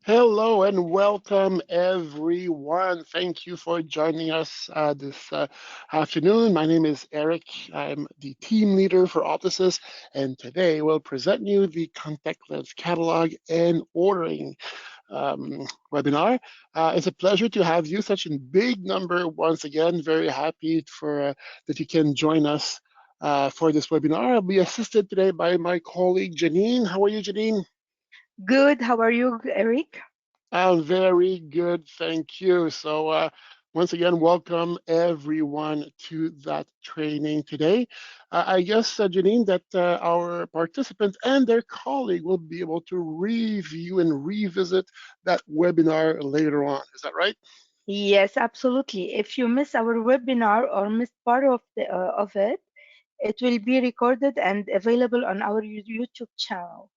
Hello and welcome, everyone. Thank you for joining us this afternoon. My name is Eric. I'm the team leader for Optosys, and today we'll present you the contact lens catalog and ordering webinar. It's a pleasure to have you, such a big number once again. Very happy for that you can join us for this webinar. I'll be assisted today by my colleague Janine. How are you, Janine? Good. How are you, Eric? I'm very good, thank you. So once again, welcome everyone to that training today. I guess, Janine, that our participants and their colleague will be able to review and revisit that webinar later on. Is that right? Yes, absolutely. If you miss our webinar or miss part of it, it will be recorded and available on our YouTube channel.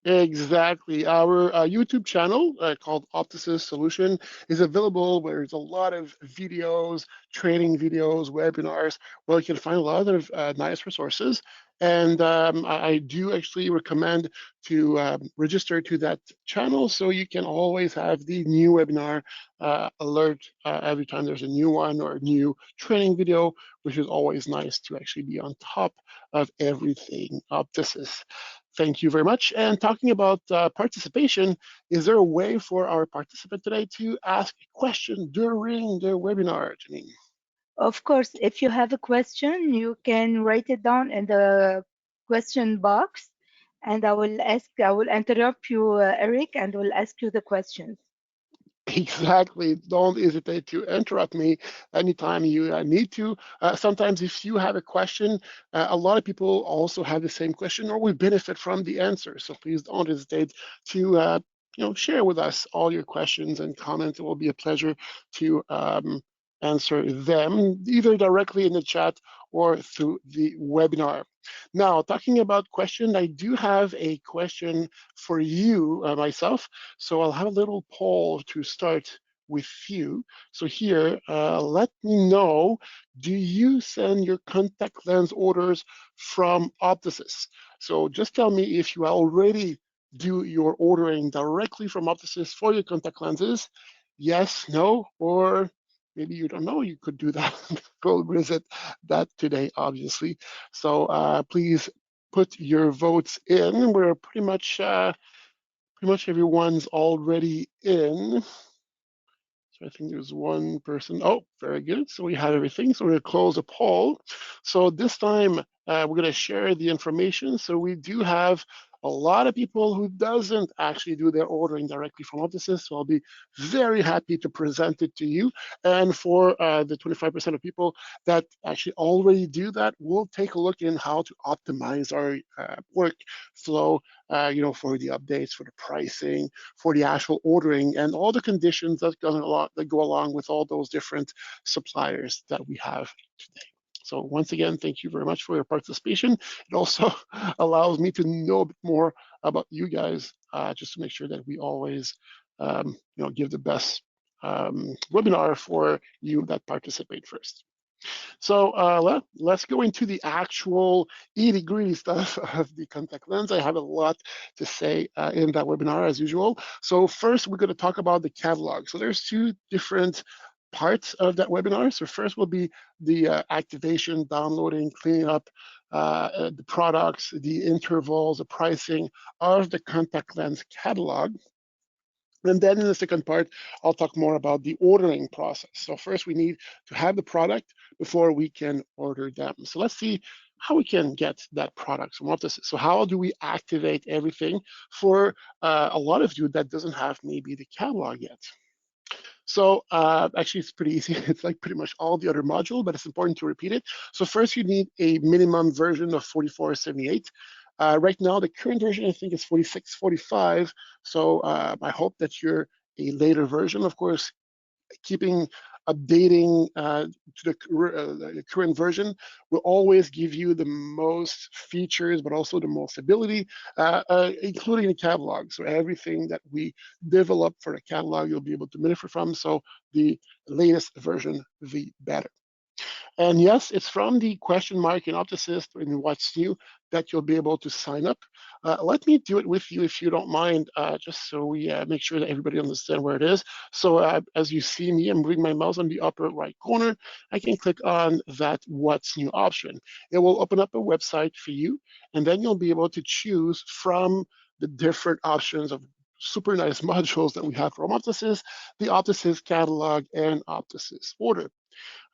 Exactly. Our YouTube channel called Optosys Solution is available where there's a lot of videos, training videos, webinars, where you can find a lot of nice resources. And I do actually recommend to register to that channel so you can always have the new webinar alert every time there's a new one or a new training video, which is always nice to actually be on top of everything Optosys. Thank you very much. And talking about participation, is there a way for our participant today to ask a question during the webinar, Janine? Of course, if you have a question, you can write it down in the question box, and I will interrupt you, Eric, and will ask you the questions. Exactly. Don't hesitate to interrupt me anytime you need to. Sometimes, if you have a question, a lot of people also have the same question or will benefit from the answer. So please don't hesitate to share with us all your questions and comments. It will be a pleasure to answer them either directly in the chat or through the webinar. Now, talking about question, I do have a question for you myself. So I'll have a little poll to start with you. So here, let me know, do you send your contact lens orders from Optosys? So just tell me if you already do your ordering directly from Optosys for your contact lenses. Yes, no, or maybe you don't know you could do that. We'll visit that today, obviously. So please put your votes in. We're pretty much everyone's already in. So I think there's one person. Oh, very good. So we have everything. So we're going to close the poll. So this time we're going to share the information. So we do have a lot of people who doesn't actually do their ordering directly from Optosys. So I'll be very happy to present it to you. And for the 25% of people that actually already do that, we'll take a look in how to optimize our workflow, for the updates, for the pricing, for the actual ordering, and all the conditions that go along with all those different suppliers that we have today. So once again, thank you very much for your participation. It also allows me to know a bit more about you guys, just to make sure that we always, give the best webinar for you that participate first. So let's go into the actual nitty-gritty stuff of the contact lens. I have a lot to say in that webinar as usual. So first, we're going to talk about the catalog. So there's two different parts of that webinar. So first will be the activation, downloading, cleaning up the products, the intervals, the pricing of the contact lens catalog. And then in the second part, I'll talk more about the ordering process. So first we need to have the product before we can order them. So let's see how we can get that product from Optosys. So how do we activate everything for a lot of you that doesn't have maybe the catalog yet? So actually, it's pretty easy. It's like pretty much all the other module, but it's important to repeat it. So first, you need a minimum version of 4478. Right now, the current version, I think, is 4645. So I hope that you're a later version. Of course, keeping updating to the current version will always give you the most features, but also the most ability, including the catalog. So everything that we develop for the catalog, you'll be able to benefit from. So the latest version, the better. And yes, it's from the question mark in Optosys in what's new that you'll be able to sign up. Let me do it with you if you don't mind, just so we make sure that everybody understands where it is. So as you see me, I'm moving my mouse on the upper right corner. I can click on that what's new option. It will open up a website for you, and then you'll be able to choose from the different options of super nice modules that we have from Optosys, the Optosys catalog and Optosys order.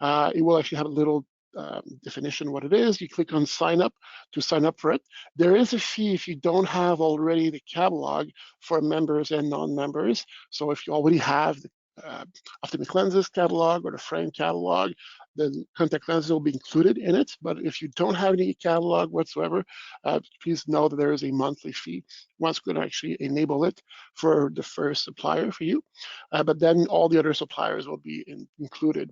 It will actually have a little definition what it is. You click on sign up to sign up for it. There is a fee if you don't have already the catalog for members and non-members. So if you already have the Optic Lenses catalog or the frame catalog, the contact lenses will be included in it. But if you don't have any catalog whatsoever, please know that there is a monthly fee once we're going to actually enable it for the first supplier for you. But then all the other suppliers will be included.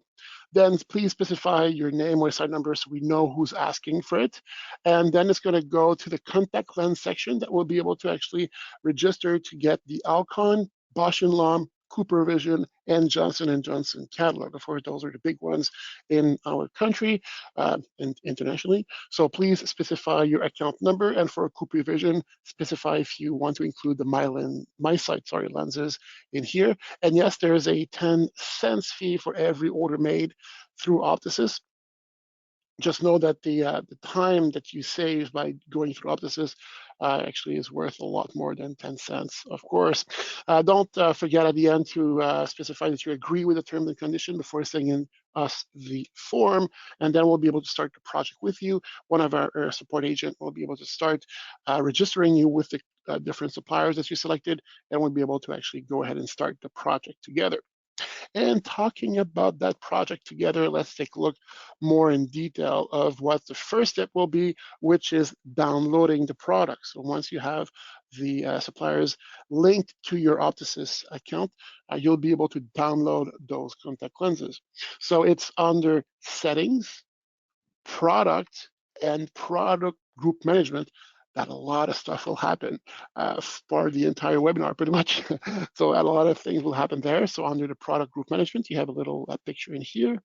Then please specify your name or site number so we know who's asking for it. And then it's going to go to the contact lens section that will be able to actually register to get the Alcon, Bausch& Lomb, Cooper Vision, and Johnson & Johnson catalog. Of course, those are the big ones in our country and internationally. So please specify your account number, and for Cooper Vision, specify if you want to include the MiSight lenses in here. And yes, there is a 10 cents fee for every order made through Optosys. Just know that the time that you save by going through Optosys actually is worth a lot more than 10 cents, of course. Don't forget at the end to specify that you agree with the terms and condition before sending us the form, and then we'll be able to start the project with you. One of our support agent will be able to start registering you with the different suppliers that you selected, and we'll be able to actually go ahead and start the project together. And talking about that project together, let's take a look more in detail of what the first step will be, which is downloading the product. So once you have the suppliers linked to your Optosys account, you'll be able to download those contact lenses. So it's under settings, product, and product group management that a lot of stuff will happen for the entire webinar, pretty much. So a lot of things will happen there. So under the product group management, you have a little picture in here.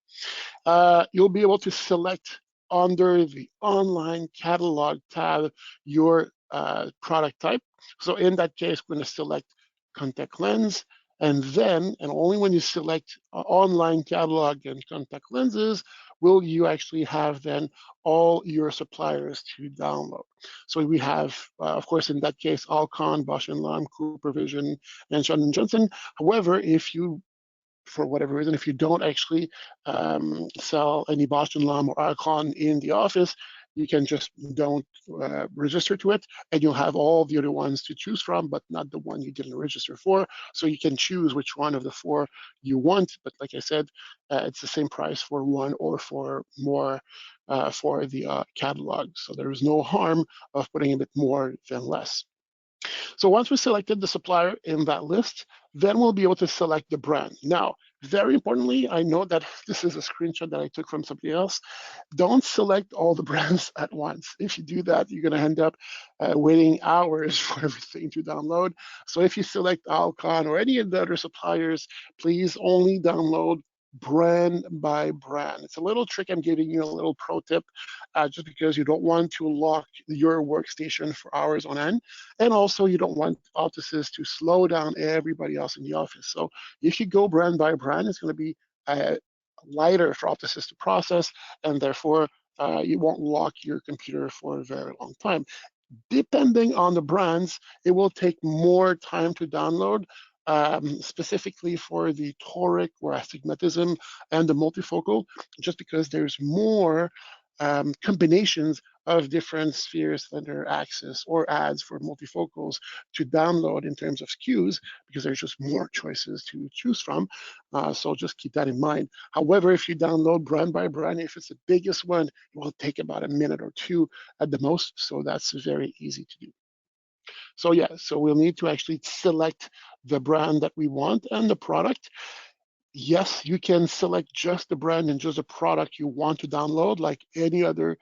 You'll be able to select under the online catalog tab your product type. So in that case, we're going to select contact lens. And then, and only when you select online catalog and contact lenses, will you actually have then all your suppliers to download. So we have, of course, in that case, Alcon, Bausch& Lomb, Cooper Vision, and Johnson & Johnson. However, if you for whatever reason, if you don't actually sell any Bausch & Lomb or Alcon in the office, you can just don't register to it, and you'll have all the other ones to choose from, but not the one you didn't register for. So you can choose which one of the four you want. But like I said, it's the same price for one or for more for the catalog. So there is no harm of putting a bit more than less. So once we selected the supplier in that list, then we'll be able to select the brand. Now, very importantly, I know that this is a screenshot that I took from somebody else. Don't select all the brands at once. If you do that, you're going to end up waiting hours for everything to download. So if you select Alcon or any of the other suppliers, please only download brand by brand. It's a little trick I'm giving you, a little pro tip, just because you don't want to lock your workstation for hours on end. And also you don't want Optosys to slow down everybody else in the office. So if you go brand by brand, it's going to be lighter for Optosys to process, and therefore you won't lock your computer for a very long time. Depending on the brands, it will take more time to download, specifically for the toric or astigmatism and the multifocal, just because there's more combinations of different spheres, slender axis, or ads for multifocals to download in terms of SKUs, because there's just more choices to choose from. So just keep that in mind. However, if you download brand by brand, if it's the biggest one, it will take about a minute or two at the most. So that's very easy to do. So yeah, so we'll need to actually select the brand that we want and the product. Yes, you can select just the brand and just the product you want to download, like any other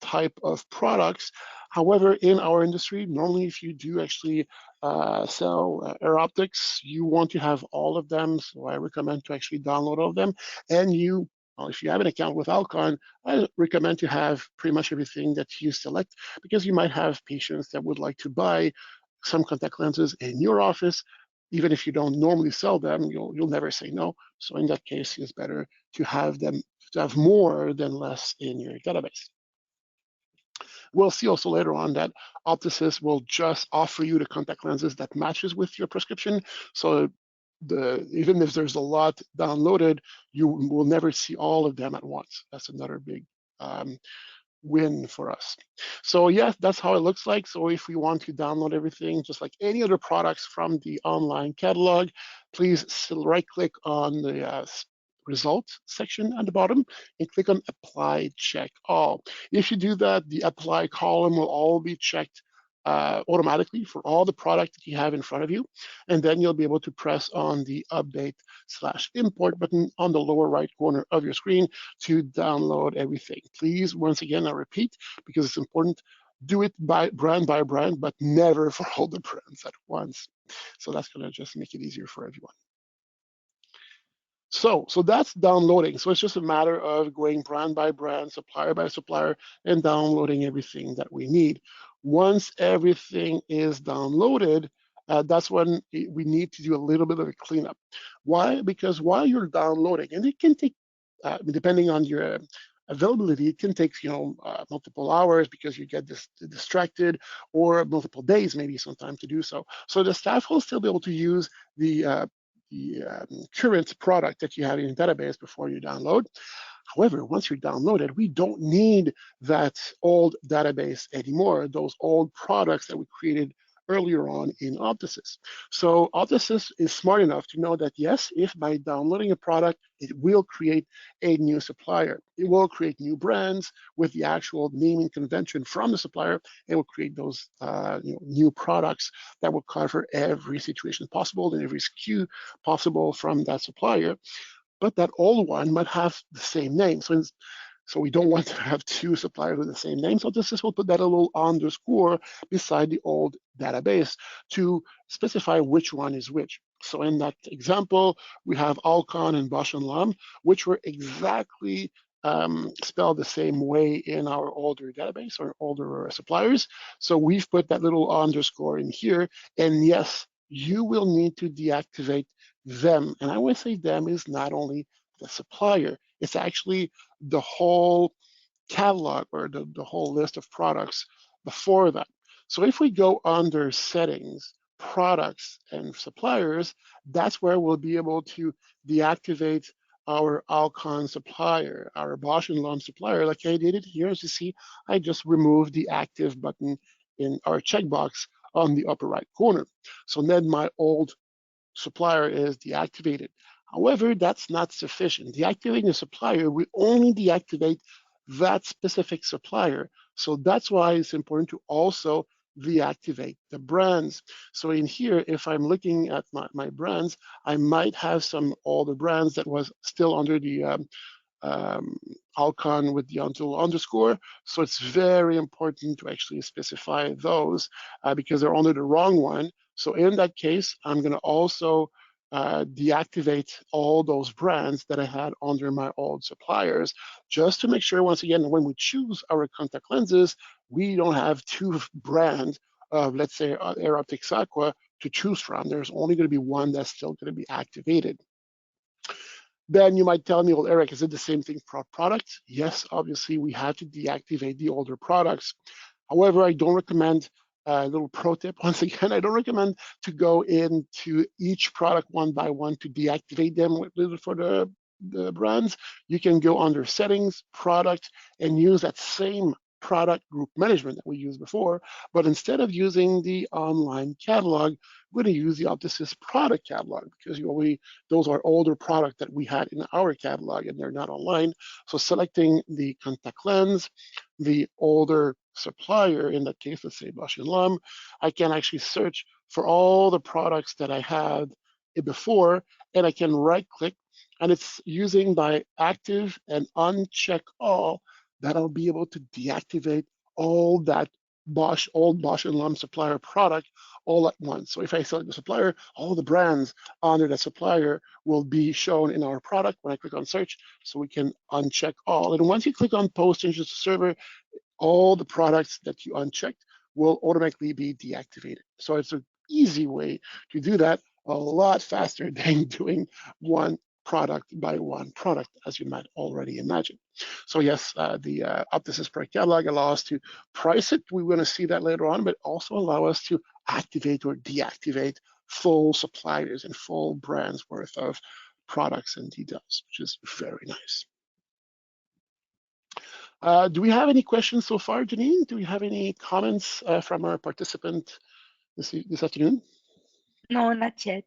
type of products. However, in our industry, normally if you do actually sell air optics, you want to have all of them. So I recommend to actually download all of them, and you If you have an account with Alcon, I recommend to have pretty much everything that you select, because you might have patients that would like to buy some contact lenses in your office. Even if you don't normally sell them, you'll never say no. So in that case, it's better to have them, to have more than less in your database. We'll see also later on that Optosys will just offer you the contact lenses that matches with your prescription. So even if there's a lot downloaded, you will never see all of them at once. That's another big win for us. So yes, that's how it looks like. So if we want to download everything, just like any other products from the online catalog, please still right click on the results section at the bottom and click on apply check all. If you do that, the apply column will all be checked automatically for all the product that you have in front of you. And then you'll be able to press on the update/import button on the lower right corner of your screen to download everything. Please, once again, I repeat, because it's important, do it by brand, but never for all the brands at once. So that's going to just make it easier for everyone. So that's downloading. So it's just a matter of going brand by brand, supplier by supplier, and downloading everything that we need. Once everything is downloaded, that's when we need to do a little bit of a cleanup. Why? Because while you're downloading, and it can take, depending on your availability, it can take multiple hours because you get distracted, or multiple days maybe sometimes to do so. So the staff will still be able to use the current product that you have in your database before you download. However, once you download it, we don't need that old database anymore, those old products that we created earlier on in Optosys. So Optosys is smart enough to know that, yes, if by downloading a product, it will create a new supplier. It will create new brands with the actual naming convention from the supplier. It will create those new products that will cover every situation possible and every SKU possible from that supplier. But that old one might have the same name. So we don't want to have two suppliers with the same name. So this is, we'll put that a little underscore beside the old database to specify which one is which. So in that example, we have Alcon and Bosch and Lomb, which were exactly spelled the same way in our older database or older suppliers. So we've put that little underscore in here. And yes, you will need to deactivate them. And I would say them is not only the supplier, it's actually the whole catalog, or the whole list of products before that. So if we go under settings, products, and suppliers, that's where we'll be able to deactivate our Alcon supplier, our Bosch and Lomb supplier, like I did it here. As you see, I just removed the active button in our checkbox on the upper right corner. So then my old supplier is deactivated. However, that's not sufficient. Deactivating a supplier, we only deactivate that specific supplier. So that's why it's important to also deactivate the brands. So in here, if I'm looking at my brands, I might have some older brands that was still under the Alcon with the until underscore. So it's very important to actually specify those because they're under the wrong one. So in that case, I'm going to also deactivate all those brands that I had under my old suppliers, just to make sure, once again, when we choose our contact lenses, we don't have two brands of, let's say, Air Optics Aqua to choose from. There's only going to be one that's still going to be activated. Then you might tell me, well, Eric, is it the same thing for products? Yes, obviously, we had to deactivate the older products. However, I don't recommend, a little pro tip, once again, I don't recommend to go into each product one by one to deactivate them for the brands. You can go under settings, product, and use that same product group management that we used before. But instead of using the online catalog, we're going to use the Optosys product catalog, because those are older product that we had in our catalog and they're not online. So selecting the contact lens, the older supplier, in that case, let's say Bosch and Lomb, I can actually search for all the products that I had before, and I can right click, and it's using by active and uncheck all that I'll be able to deactivate all that Bosch, old Bosch and Lomb supplier product all at once. So if I select the supplier, all the brands under the supplier will be shown in our product when I click on search, so we can uncheck all. And once you click on post changes to server, all the products that you unchecked will automatically be deactivated. So it's an easy way to do that, a lot faster than doing one product by one product, as you might already imagine. So yes, the Optosys per catalog allow us to price it. We want to see that later on, but also allow us to activate or deactivate full suppliers and full brands worth of products and details, which is very nice. Do we have any questions so far, Janine? Do we have any comments from our participant this afternoon? No, not yet.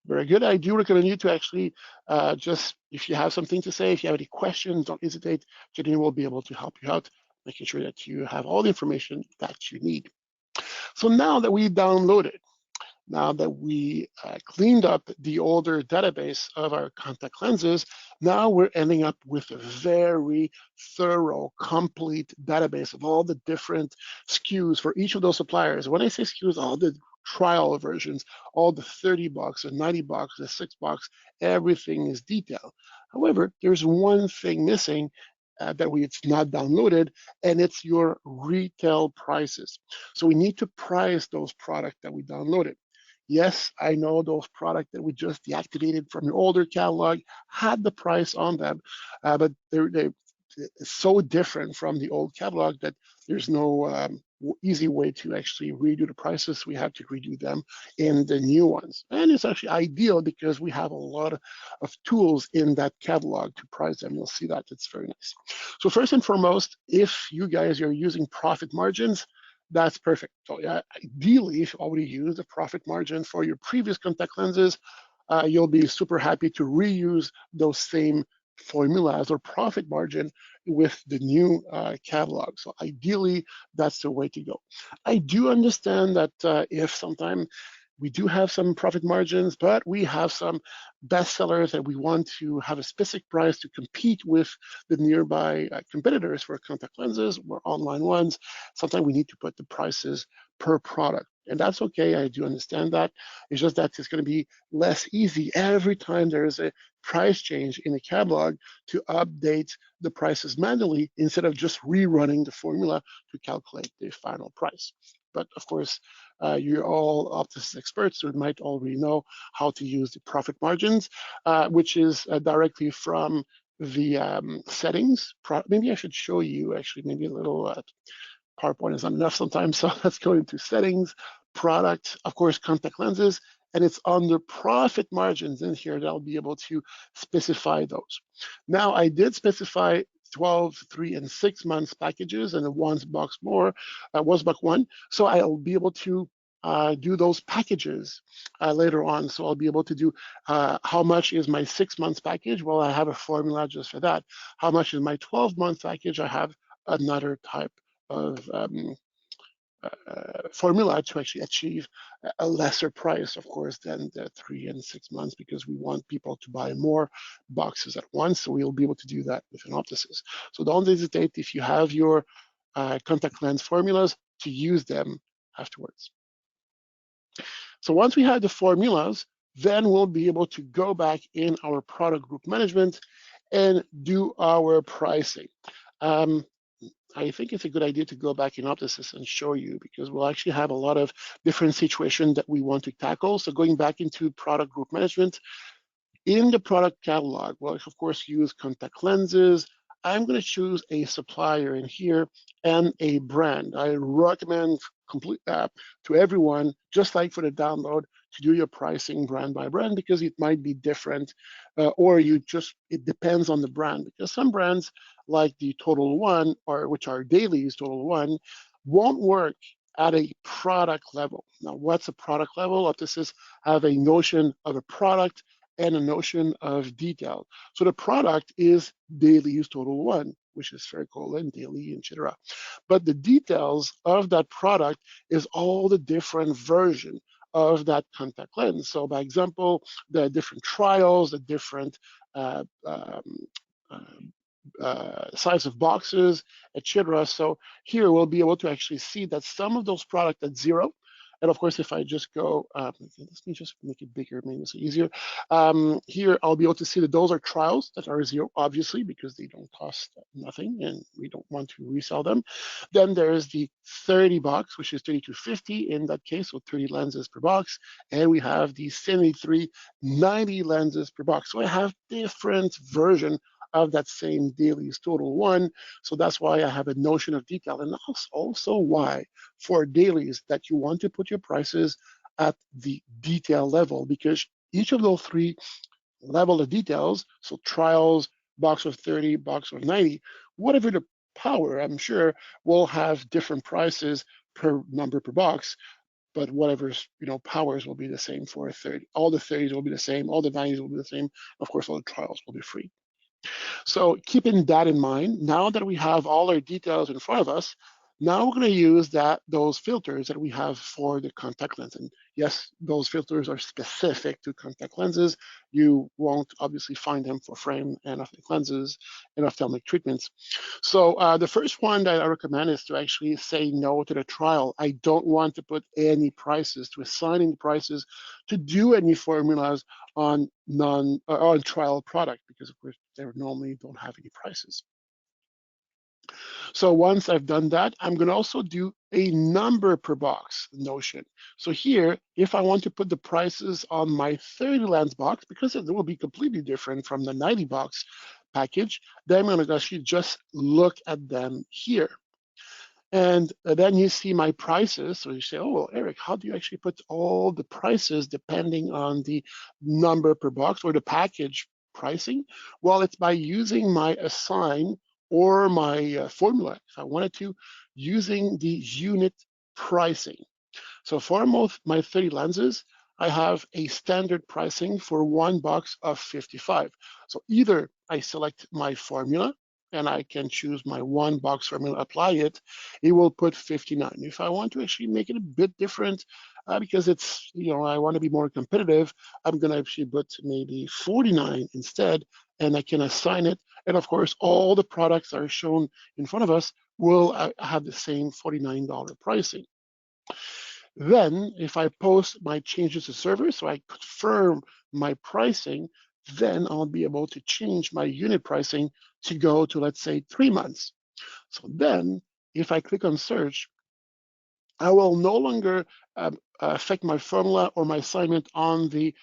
Very good. I do recommend you to actually just, if you have something to say, if you have any questions, don't hesitate. Janine will be able to help you out, making sure that you have all the information that you need. So now that we've downloaded, now that we cleaned up the older database of our contact lenses, now we're ending up with a very thorough, complete database of all the different SKUs for each of those suppliers. When I say SKUs, all the trial versions, all the 30 bucks, the 90 bucks, the 6 bucks, everything is detailed. However, there's one thing missing that it's not downloaded, and it's your retail prices. So we need to price those products that we downloaded. Yes, I know those products that we just deactivated from your older catalog had the price on them, but they're so different from the old catalog that there's no easy way to actually redo the prices. We have to redo them in the new ones. And it's actually ideal because we have a lot of tools in that catalog to price them. You'll see that. It's very nice. So first and foremost, if you guys are using profit margins, that's perfect. So yeah, ideally, if you already use the profit margin for your previous contact lenses, you'll be super happy to reuse those same formulas or profit margin with the new catalog. So ideally, that's the way to go. I do understand that if sometimes we do have some profit margins, but we have some bestsellers that we want to have a specific price to compete with the nearby competitors for contact lenses or online ones. Sometimes we need to put the prices per product. And that's okay, I do understand that. It's just that it's going to be less easy every time there's a price change in a catalog to update the prices manually instead of just rerunning the formula to calculate the final price. But of course, you're all Optosys experts, so you might already know how to use the profit margins, which is directly from the settings. Maybe I should show you actually, maybe a little PowerPoint is not enough sometimes. So let's go into settings, product, of course, contact lenses, and it's under profit margins in here that I'll be able to specify those. Now, I did specify 12, 3, and 6 months packages and a once box more, once buck one. So I'll be able to do those packages later on. So I'll be able to do how much is my 6 months package? Well, I have a formula just for that. How much is my 12-month package? I have another type of formula to actually achieve a lesser price, of course, than the 3 and 6 months, because we want people to buy more boxes at once. So we'll be able to do that with an Optosys. So don't hesitate if you have your contact lens formulas to use them afterwards. So once we have the formulas, then we'll be able to go back in our product group management and do our pricing. I think it's a good idea to go back in Optosys and show you, because we'll actually have a lot of different situations that we want to tackle. So going back into product group management, in the product catalog, we'll of course use contact lenses. I'm going to choose a supplier in here and a brand. I recommend to everyone, just like for the download, to do your pricing brand by brand, because it might be different, or it depends on the brand, because some brands like the Total One, or which are dailies Total One, won't work at a product level. Now, what's a product level? Optosys have a notion of a product and a notion of detail. So the product is dailies Total One, which is Faircolin, daily, etc. But the details of that product is all the different version of that contact lens. So by example, the different trials, the different size of boxes, etc. So here we'll be able to actually see that some of those products at zero. And of course, if I just go, let me just make it bigger, maybe it's easier. Here, I'll be able to see that those are trials that are zero, obviously, because they don't cost nothing and we don't want to resell them. Then there's the 30 box, which is 3250 in that case, so 30 lenses per box. And we have the 73 90 lenses per box. So I have different version of that same dailies total one. So that's why I have a notion of detail. And that's also why for dailies that you want to put your prices at the detail level, because each of those three level of details, so trials, box of 30, box of 90, whatever the power, I'm sure, will have different prices per number per box, but whatever's powers will be the same for a 30. All the 30s will be the same, all the 90s will be the same. Of course, all the trials will be free. So keeping that in mind, now that we have all our details in front of us, now we're going to use those filters that we have for the contact lens. And yes, those filters are specific to contact lenses. You won't obviously find them for frame and optic lenses and ophthalmic treatments. So the first one that I recommend is to actually say no to the trial. I don't want to put any prices, to assign any prices, to do any formulas on on trial product, because of course they normally don't have any prices. So once I've done that, I'm going to also do a number per box notion. So here, if I want to put the prices on my 30 lens box, because it will be completely different from the 90 box package, then I'm going to actually just look at them here. And then you see my prices. So you say, oh, well, Eric, how do you actually put all the prices depending on the number per box or the package pricing? Well, it's by using my assign or my formula, if I wanted to, using the unit pricing. So for my 30 lenses, I have a standard pricing for one box of 55. So either I select my formula and I can choose my one box formula, apply it, it will put 59. If I want to actually make it a bit different, because it's, I want to be more competitive, I'm going to actually put maybe 49 instead, and I can assign it. And of course, all the products that are shown in front of us will have the same $49 pricing. Then if I post my changes to server, so I confirm my pricing, then I'll be able to change my unit pricing to go to, let's say, 3 months. So then if I click on search, I will no longer affect my formula or my assignment on the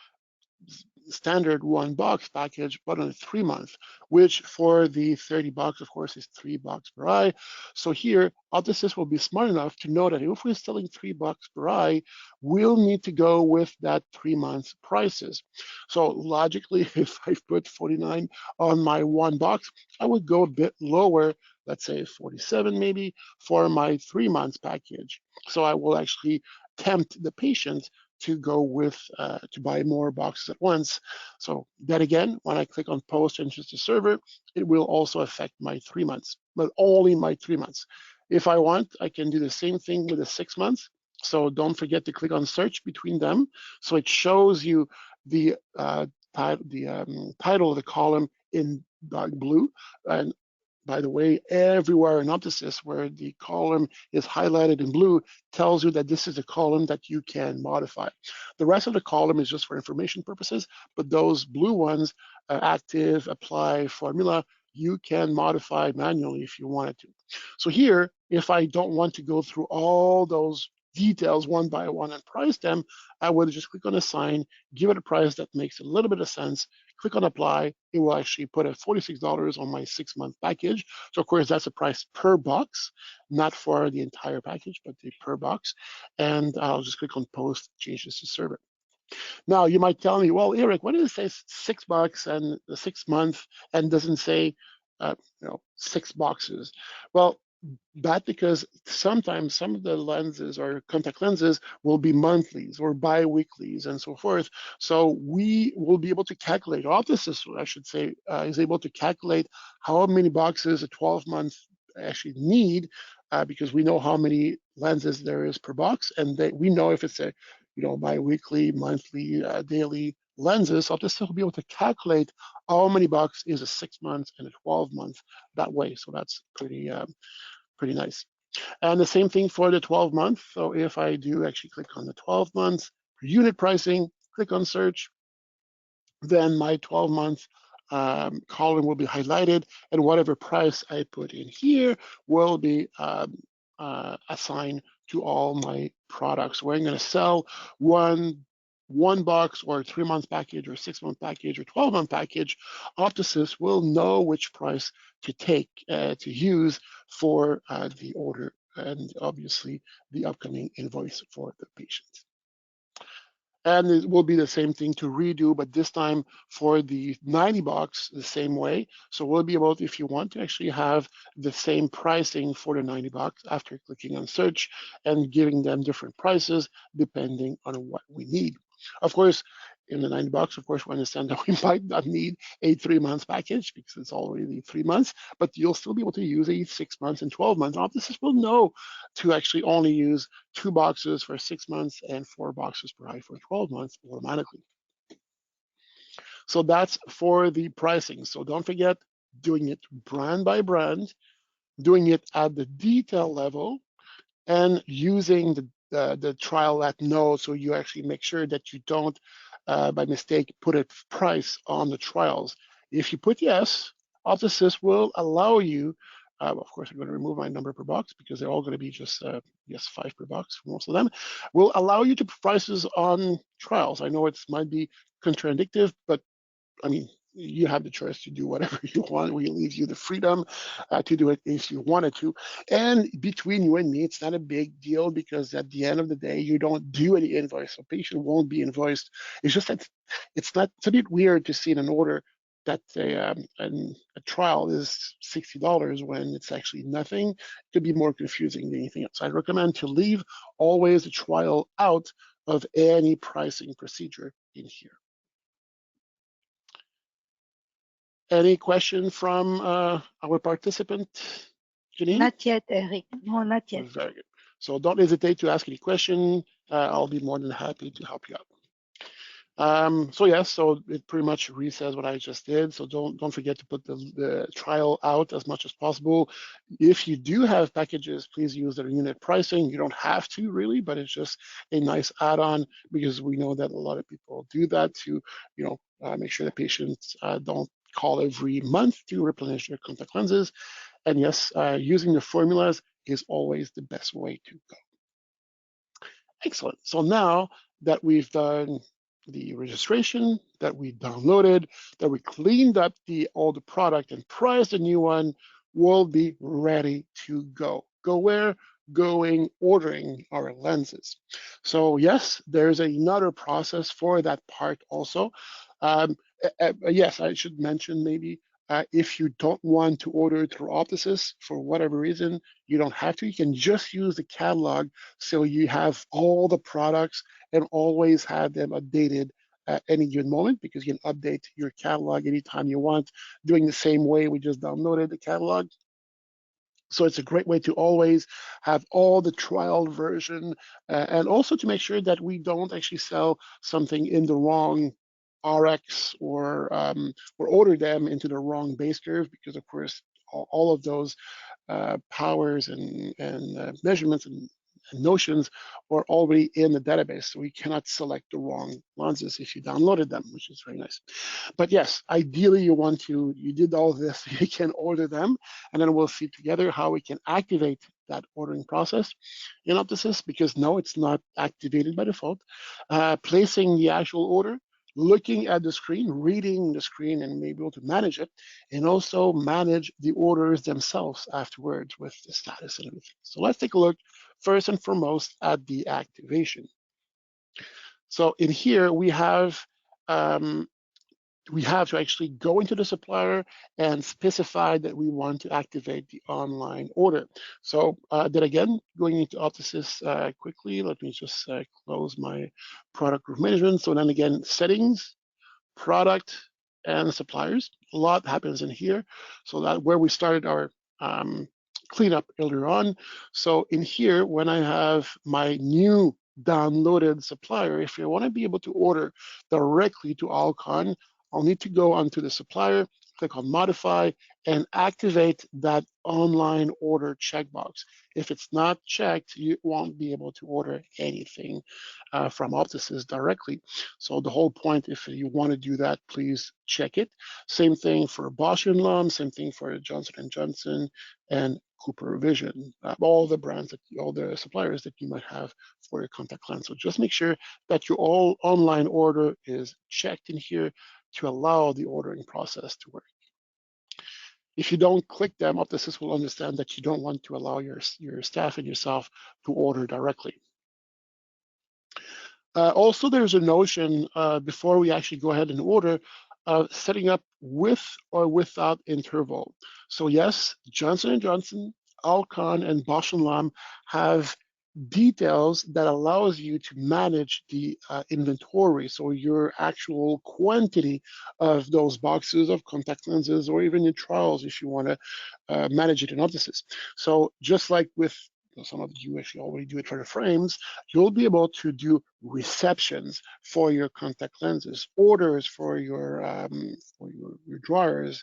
standard one box package, but on a 3 month, which for the 30 bucks, of course, is $3 per eye. So here, Optosys will be smart enough to know that if we're selling $3 per eye, we'll need to go with that 3 month prices. So logically, if I put 49 on my one box, I would go a bit lower, let's say 47 maybe, for my 3 months package. So I will actually tempt the patient to go with to buy more boxes at once. So that again, when I click on post changes to server, it will also affect my 3 months, but only my 3 months. If I want, I can do the same thing with the 6 months. So don't forget to click on search between them. So it shows you the title of the column in dark blue, and by the way, everywhere in Optosys where the column is highlighted in blue tells you that this is a column that you can modify. The rest of the column is just for information purposes, but those blue ones, active, apply, formula, you can modify manually if you wanted to. So here, if I don't want to go through all those details one by one and price them, I would just click on assign, give it a price that makes a little bit of sense, click on apply, it will actually put a $46 on my 6 month package. So of course that's a price per box, not for the entire package, but the per box. And I'll just click on post changes to server. Now you might tell me, well, Eric, why does it say $6 and the 6 month and doesn't say, 6 boxes? Well, that because sometimes some of the lenses or contact lenses will be monthlies or bi-weeklies and so forth. So we will be able to calculate, or Optosys, I should say, is able to calculate how many boxes a 12-month actually need, because we know how many lenses there is per box, and we know if it's a bi-weekly, monthly, daily, lenses, Optosys will be able to calculate how many bucks is a 6 months and a 12 month that way. So that's pretty nice. And the same thing for the 12 month. So if I do actually click on the 12 months per unit pricing, click on search, then my 12 month column will be highlighted, and whatever price I put in here will be assigned to all my products. Where I'm going to sell one box or 3 month package or 6 month package or 12 month package, Optosys will know which price to take to use for the order and obviously the upcoming invoice for the patient. And it will be the same thing to redo, but this time for the 90 bucks, the same way. So we'll be able to, if you want to actually have the same pricing for the 90 bucks after clicking on search and giving them different prices depending on what we need. Of course, in the 90 bucks, of course, we understand that we might not need a 3 month package because it's already 3 months, but you'll still be able to use a 6 months and 12 months. Optosys will know to actually only use 2 boxes for 6 months and 4 boxes per eye for 12 months automatically. So that's for the pricing. So don't forget doing it brand by brand, doing it at the detail level, and using the trial at no, so you actually make sure that you don't, by mistake, put a price on the trials. If you put yes, Optosys will allow you, of course, I'm going to remove my number per box because they're all going to be just, yes, 5 per box for most of them, will allow you to put prices on trials. I know it might be contradictive, but I mean, you have the choice to do whatever you want. We leave you the freedom to do it if you wanted to. And between you and me, it's not a big deal because at the end of the day, you don't do any invoice. So patient won't be invoiced. It's just that it's a bit weird to see in an order that a trial is $60 when it's actually nothing. It could be more confusing than anything else. I recommend to leave always the trial out of any pricing procedure in here. Any question from our participant, Janine? Not yet, Eric. No, not yet. Very good. So don't hesitate to ask any question. I'll be more than happy to help you out. So yes, so it pretty much resays what I just did. So don't forget to put the trial out as much as possible. If you do have packages, please use their unit pricing. You don't have to really, but it's just a nice add-on because we know that a lot of people do that to, make sure the patients don't call every month to replenish their contact lenses. And yes, using the formulas is always the best way to go. Excellent. So now that we've done the registration, that we downloaded, that we cleaned up the old product and priced a new one, we'll be ready to go. Go where? Going ordering our lenses. So yes, there's another process for that part also. Yes, I should mention maybe if you don't want to order through Optosys for whatever reason, you don't have to. You can just use the catalog so you have all the products and always have them updated at any given moment because you can update your catalog anytime you want, doing the same way we just downloaded the catalog. So it's a great way to always have all the trial version and also to make sure that we don't actually sell something in the wrong RX or order them into the wrong base curve because of course all of those powers and measurements and notions are already in the database. So we cannot select the wrong lenses if you downloaded them, which is very nice. But yes, ideally you did all this, you can order them, and then we'll see together how we can activate that ordering process in Optosys because no, it's not activated by default. Placing the actual order, looking at the screen, reading the screen, and be able to manage it, and also manage the orders themselves afterwards with the status and everything. So let's take a look first and foremost at the activation. So in here we have to actually go into the supplier and specify that we want to activate the online order. So then again, going into Optosys quickly, let me just close my product group management. So then again, settings, product, and suppliers. A lot happens in here. So that where we started our cleanup earlier on. So in here, when I have my new downloaded supplier, if you want to be able to order directly to Alcon, I'll need to go onto the supplier, click on modify, and activate that online order checkbox. If it's not checked, you won't be able to order anything from Optosys directly. So the whole point, if you want to do that, please check it. Same thing for Bosch and Lomb, same thing for Johnson and Johnson and Cooper Vision, all the brands that all the suppliers that you might have for your contact lens. So just make sure that your all online order is checked in here to allow the ordering process to work. If you don't click them, Optosys will understand that you don't want to allow your staff and yourself to order directly. Also, there's a notion before we actually go ahead and order, setting up with or without interval. So yes, Johnson & Johnson, Alcon, and Bausch & Lomb have details that allows you to manage the inventory. So your actual quantity of those boxes of contact lenses, or even your trials if you want to manage it in Optosys. So just like with some of you actually already do it for the frames, you'll be able to do receptions for your contact lenses, orders for your drawers,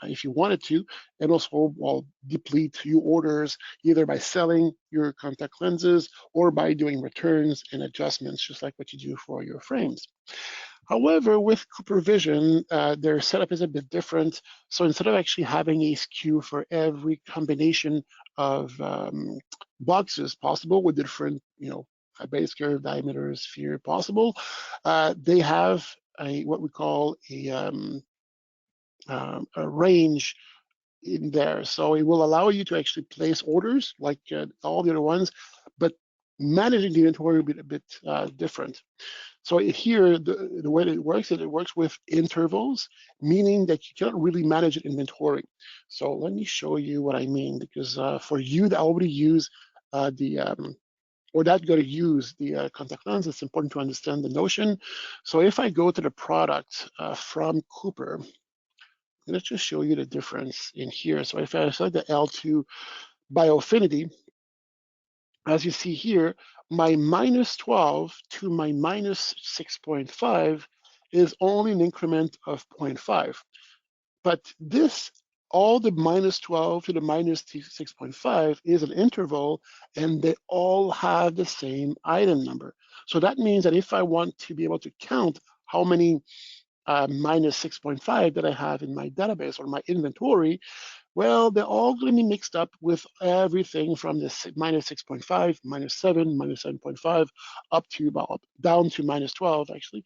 if you wanted to, and also deplete your orders either by selling your contact lenses or by doing returns and adjustments, just like what you do for your frames. However, with Cooper Vision, their setup is a bit different. So instead of actually having a SKU for every combination of boxes possible with different, base curve, diameter, sphere possible, they have what we call a range in there. So it will allow you to actually place orders like all the other ones, but managing the inventory will be a bit different. So here, the way that it works is it works with intervals, meaning that you cannot really manage an inventory. So let me show you what I mean, because for you that already use or that going to use the contact lens, it's important to understand the notion. So if I go to the product from Cooper, let's just show you the difference in here. So if I select the L2 Biofinity, as you see here, my minus 12 to my minus 6.5 is only an increment of 0.5. But this, all the minus 12 to the minus 6.5 is an interval, and they all have the same item number. So that means that if I want to be able to count how many minus 6.5 that I have in my database or my inventory, well, they're all going to be mixed up with everything from this minus 6.5, minus 7, minus 7.5, up to about down to minus 12, actually.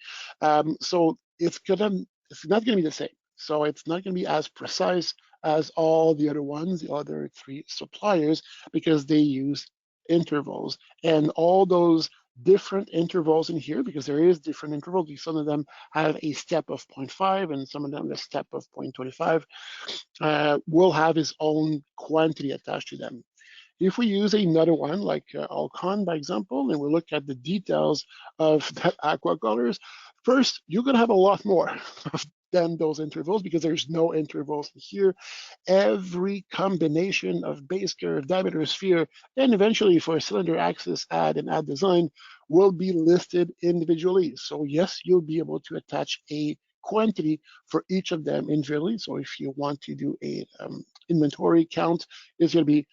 So it's not going to be the same. So it's not going to be as precise as all the other ones, the other three suppliers, because they use intervals. And all those different intervals in here, because there is different intervals, some of them have a step of 0.5 and some of them a step of 0.25, will have its own quantity attached to them. If we use another one, like Alcon, by example, and we look at the details of that aqua colors, first, you're going to have a lot more than those intervals because there's no intervals here. Every combination of base curve, diameter, sphere, and eventually for cylinder axis add and add design will be listed individually. So yes, you'll be able to attach a quantity for each of them individually. So if you want to do a inventory count, it's going to be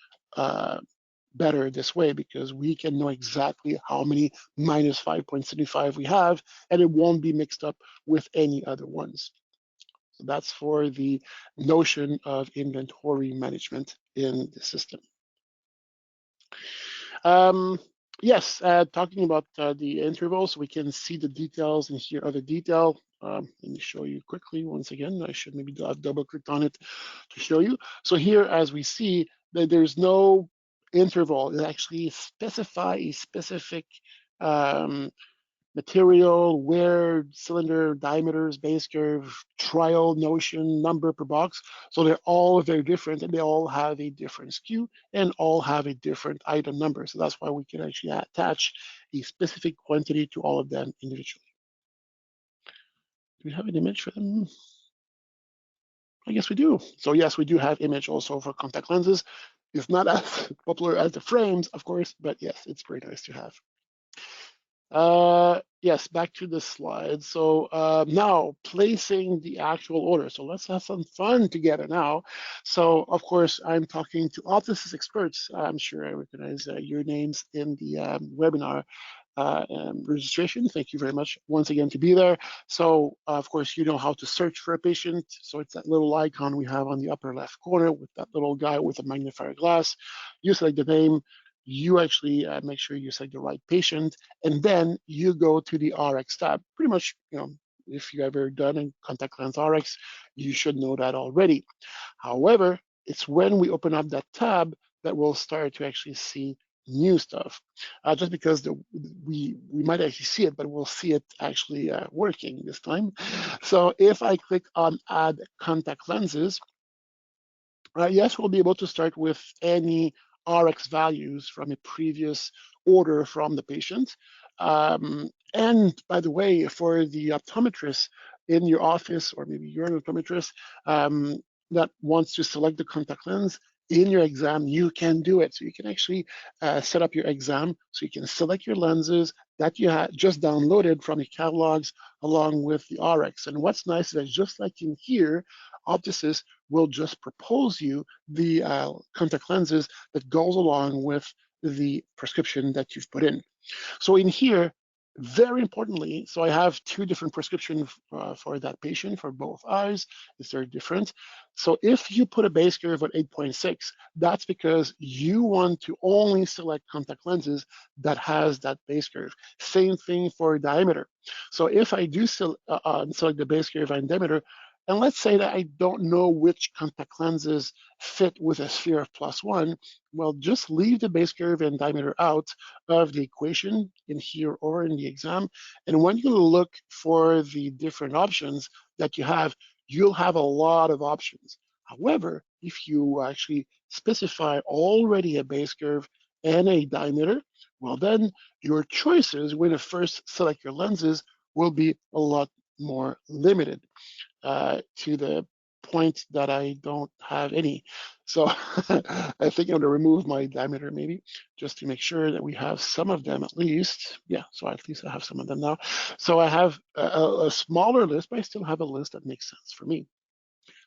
better this way because we can know exactly how many minus 5.75 we have, and it won't be mixed up with any other ones. So that's for the notion of inventory management in the system. Yes, talking about the intervals, we can see the details and hear other detail. Let me show you quickly once again. I should maybe have double clicked on it to show you. So here, as we see, that there's no interval. It actually specify a specific material, wear, cylinder, diameters, base curve, trial, notion, number per box. So they're all very different and they all have a different SKU and all have a different item number. So that's why we can actually attach a specific quantity to all of them individually. Do we have an image for them? I guess we do. So yes, we do have image also for contact lenses. It's not as popular as the frames, of course, but yes, it's very nice to have. Yes, back to the slide. So now placing the actual order. So let's have some fun together now. So of course, I'm talking to Optosys experts. I'm sure I recognize your names in the webinar registration. Thank you very much once again to be there. So of course, you know how to search for a patient. So it's that little icon we have on the upper left corner with that little guy with a magnifier glass. You select the name. You actually make sure you select the right patient, and then you go to the RX tab. Pretty much, if you've ever done a contact lens RX, you should know that already. However, it's when we open up that tab that we'll start to actually see new stuff. Just because we might actually see it, but we'll see it actually working this time. So if I click on Add Contact Lenses, yes, we'll be able to start with any RX values from a previous order from the patient. And by the way, for the optometrist in your office, or maybe you're an optometrist that wants to select the contact lens in your exam, you can do it. So you can actually set up your exam so you can select your lenses that you had just downloaded from the catalogs along with the RX. And what's nice is that just like in here, Optosys will just propose you the contact lenses that goes along with the prescription that you've put in. So in here, very importantly, so I have two different prescriptions for that patient for both eyes. It's very different. So if you put a base curve at 8.6, that's because you want to only select contact lenses that has that base curve. Same thing for diameter. So if I do select the base curve and diameter, and let's say that I don't know which contact lenses fit with a sphere of +1, well, just leave the base curve and diameter out of the equation in here or in the exam. And when you look for the different options that you have, you'll have a lot of options. However, if you actually specify already a base curve and a diameter, well, then your choices when you first select your lenses will be a lot more limited to the point that I don't have any. So I think I'm going to remove my diameter maybe just to make sure that we have some of them at least. Yeah, so at least I have some of them now. So I have a smaller list, but I still have a list that makes sense for me.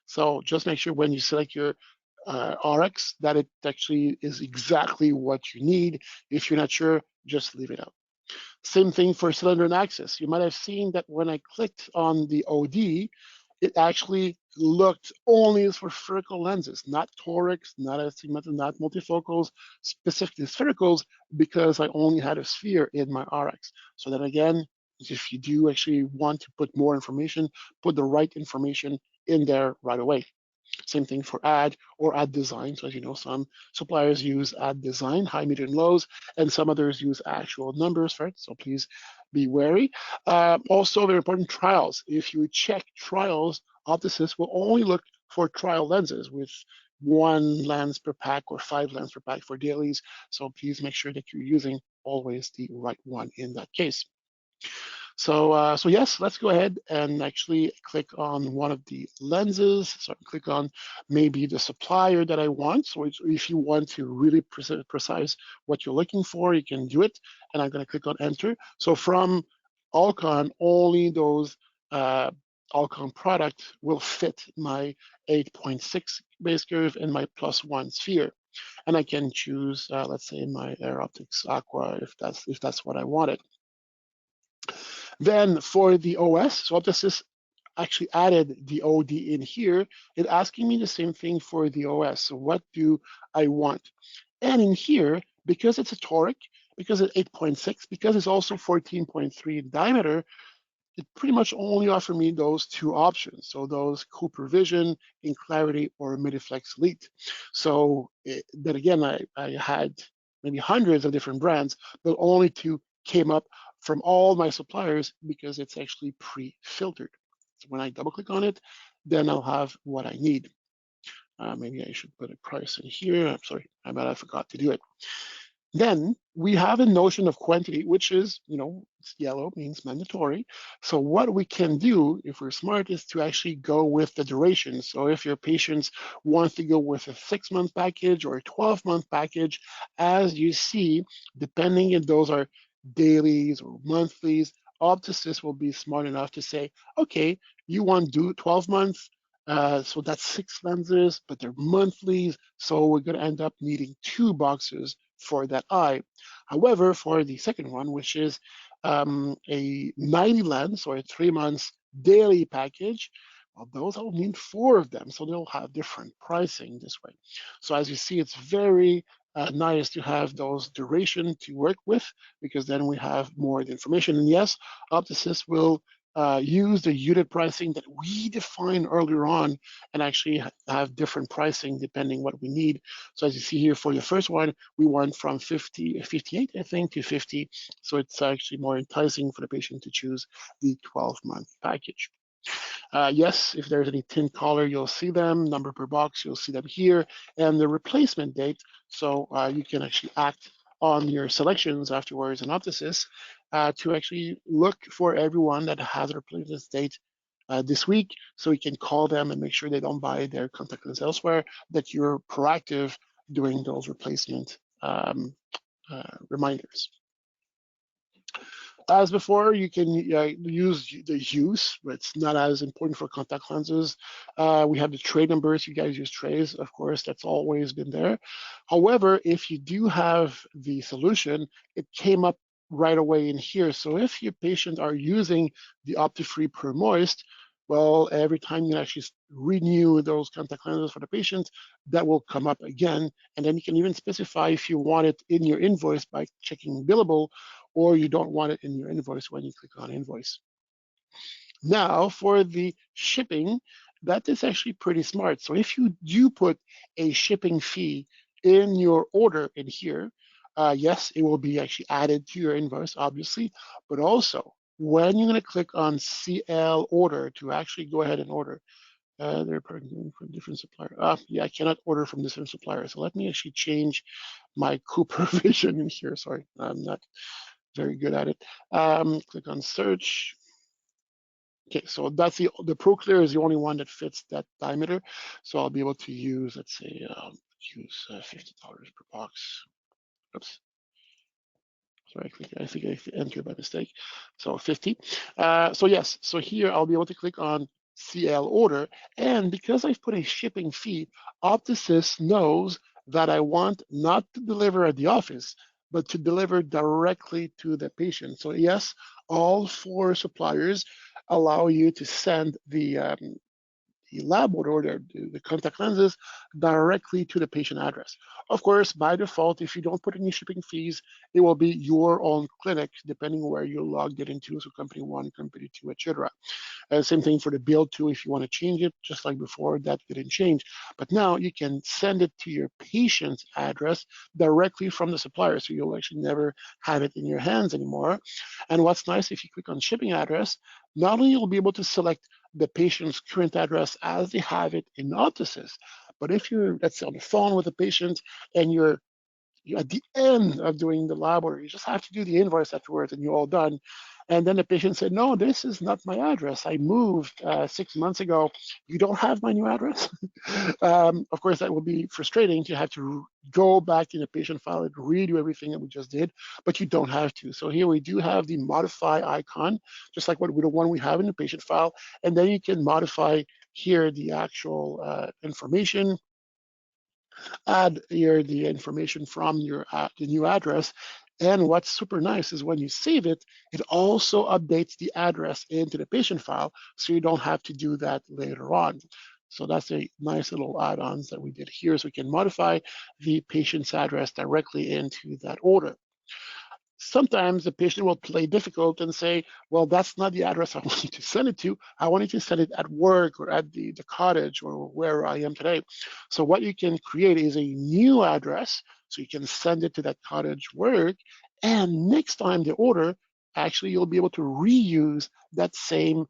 So just make sure when you select your RX that it actually is exactly what you need. If you're not sure, just leave it out. Same thing for cylinder and axis. You might have seen that when I clicked on the OD, it actually looked only for spherical lenses, not torics, not astigmatic, not multifocals, specifically sphericals, because I only had a sphere in my RX. So then again, if you do actually want to put more information, put the right information in there right away. Same thing for ad or ad design. So as you know, some suppliers use ad design, high, medium, lows, and some others use actual numbers, right? So please be wary. Also, very important, trials. If you check trials, Optosys will only look for trial lenses with one lens per pack or 5 lenses per pack for dailies. So please make sure that you're using always the right one in that case. So yes, let's go ahead and actually click on one of the lenses. So I click on maybe the supplier that I want. So if you want to really precise what you're looking for, you can do it. And I'm going to click on enter. So from Alcon, only those Alcon product will fit my 8.6 base curve and my +1 sphere. And I can choose, let's say, my Air Optics Aqua if that's what I wanted. Then for the OS, so Optosys actually added the OD in here. It's asking me the same thing for the OS. So what do I want? And in here, because it's a toric, because it's 8.6, because it's also 14.3 in diameter, it pretty much only offered me those two options. So those Cooper Vision in Clarity or Midiflex Elite. So then again, I had maybe hundreds of different brands, but only two came up from all my suppliers because it's actually pre-filtered. So when I double click on it, then I'll have what I need. Maybe I should put a price in here. I'm sorry, I forgot to do it. Then we have a notion of quantity, which is, it's yellow means mandatory. So what we can do, if we're smart, is to actually go with the duration. So if your patients want to go with a 6-month package or a 12-month package, as you see, depending if those are dailies or monthlies, Optosys will be smart enough to say, okay, you want to do 12 months, so that's 6 lenses, but they're monthlies, so we're going to end up needing 2 boxes for that eye. However, for the second one, which is a 90 lens or a 3 months daily package, well, those will mean 4 of them, so they'll have different pricing this way. So as you see, it's very nice to have those duration to work with, because then we have more information. And yes, Optosys will use the unit pricing that we defined earlier on and actually have different pricing depending what we need. So as you see here for the first one, we went from 58, I think, to 50. So it's actually more enticing for the patient to choose the 12-month package. Yes, if there's any tint color, you'll see them. Number per box, you'll see them here. And the replacement date, so you can actually act on your selections afterwards in Optosys to actually look for everyone that has a replacement date this week, so you can call them and make sure they don't buy their contact lens elsewhere, that you're proactive doing those replacement reminders. As before, you can use the use, but it's not as important for contact lenses. We have the tray numbers. You guys use trays, of course, that's always been there. However, if you do have the solution, it came up right away in here. So if your patients are using the Optifree Per Moist, well, every time you actually renew those contact lenses for the patient, that will come up again. And then you can even specify if you want it in your invoice by checking billable, or you don't want it in your invoice when you click on invoice. Now for the shipping, that is actually pretty smart. So if you do put a shipping fee in your order in here, yes, it will be actually added to your invoice, obviously, but also when you're going to click on CL order to actually go ahead and order, they're from different supplier. Yeah, I cannot order from different suppliers. So let me actually change my Cooper Vision in here. Sorry, I'm not very good at it. Click on search. Okay, so that's the ProClear is the only one that fits that diameter. So I'll be able to use, let's say, use $50 per box. Oops. Sorry, I think I entered by mistake. So 50. So yes, so here I'll be able to click on CL order. And because I've put a shipping fee, Optosys knows that I want not to deliver at the office, but to deliver directly to the patient. So yes, all 4 suppliers allow you to send the lab order, or the contact lenses, directly to the patient address. Of course, by default, if you don't put any shipping fees, it will be your own clinic, depending where you're logged it into, so company 1, company 2, etc. Same thing for the build too, if you want to change it, just like before, that didn't change. But now you can send it to your patient's address directly from the supplier, so you'll actually never have it in your hands anymore. And what's nice, if you click on shipping address, not only you'll be able to select the patient's current address as they have it in Optosys, but if you're, let's say, on the phone with a patient and you're at the end of doing the lab order, you just have to do the invoice afterwards and you're all done. And then the patient said, no, this is not my address. I moved 6 months ago. You don't have my new address? Of course, that would be frustrating to have to go back in the patient file and redo everything that we just did, but you don't have to. So here we do have the modify icon, just like the one we have in the patient file. And then you can modify here the actual information, add here the information from your the new address. And what's super nice is when you save it, it also updates the address into the patient file, so you don't have to do that later on. So that's a nice little add-ons that we did here, so we can modify the patient's address directly into that order. Sometimes the patient will play difficult and say, well, that's not the address I want you to send it to. I want you to send it at work or at the cottage or where I am today. So what you can create is a new address. So you can send it to that cottage work. And next time they order, actually, you'll be able to reuse that same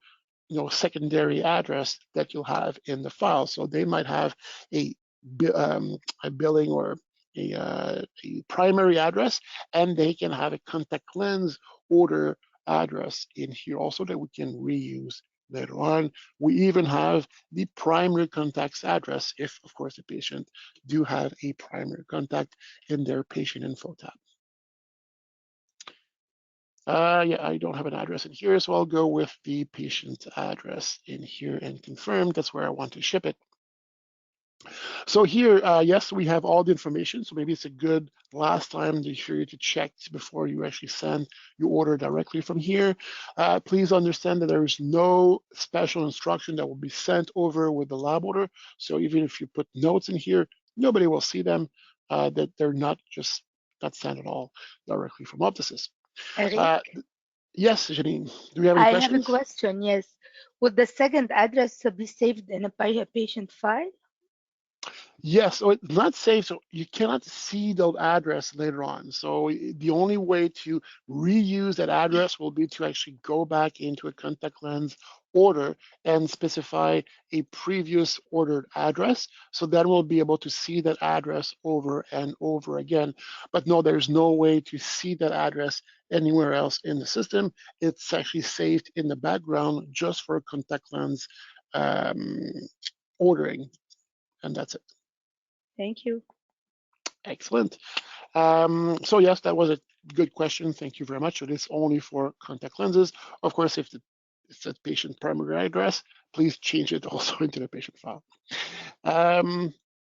secondary address that you'll have in the file. So they might have a, a billing or a primary address, and they can have a contact lens order address in here also that we can reuse later on. We even have the primary contact's address if, of course, the patient do have a primary contact in their patient info tab. Yeah, I don't have an address in here, so I'll go with the patient address in here and confirm that's where I want to ship it. So here, yes, we have all the information. So maybe it's a good last time for you to check before you actually send your order directly from here. Please understand that there is no special instruction that will be sent over with the lab order. So even if you put notes in here, nobody will see them, that they're not sent at all directly from Optosys. Uh, Eric, yes, Janine, do you have any I have a questions? question. Yes. Would the second address be saved in a patient file? Yes, so it's not safe, so you cannot see the address later on. So the only way to reuse that address will be to actually go back into a contact lens order and specify a previous ordered address. So then we'll be able to see that address over and over again. But no, there's no way to see that address anywhere else in the system. It's actually saved in the background just for contact lens um, ordering, and that's it. Thank you. Excellent. So yes, that was a good question. Thank you very much. It is only for contact lenses. Of course, if it's a patient primary address, please change it also into the patient file.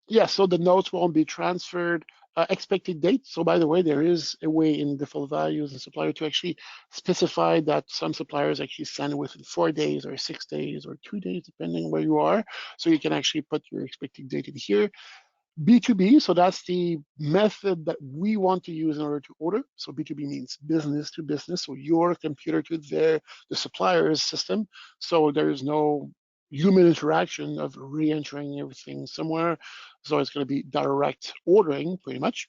Yeah, so the notes won't be transferred. Expected date. So by the way, there is a way in default values and supplier to actually specify that some suppliers actually send within 4 days or 6 days or 2 days, depending where you are. So you can actually put your expected date in here. B2B, so that's the method that we want to use in order to order. So B2B means business to business. So your computer to the supplier's system. So there is no human interaction of re-entering everything somewhere. So it's going to be direct ordering pretty much.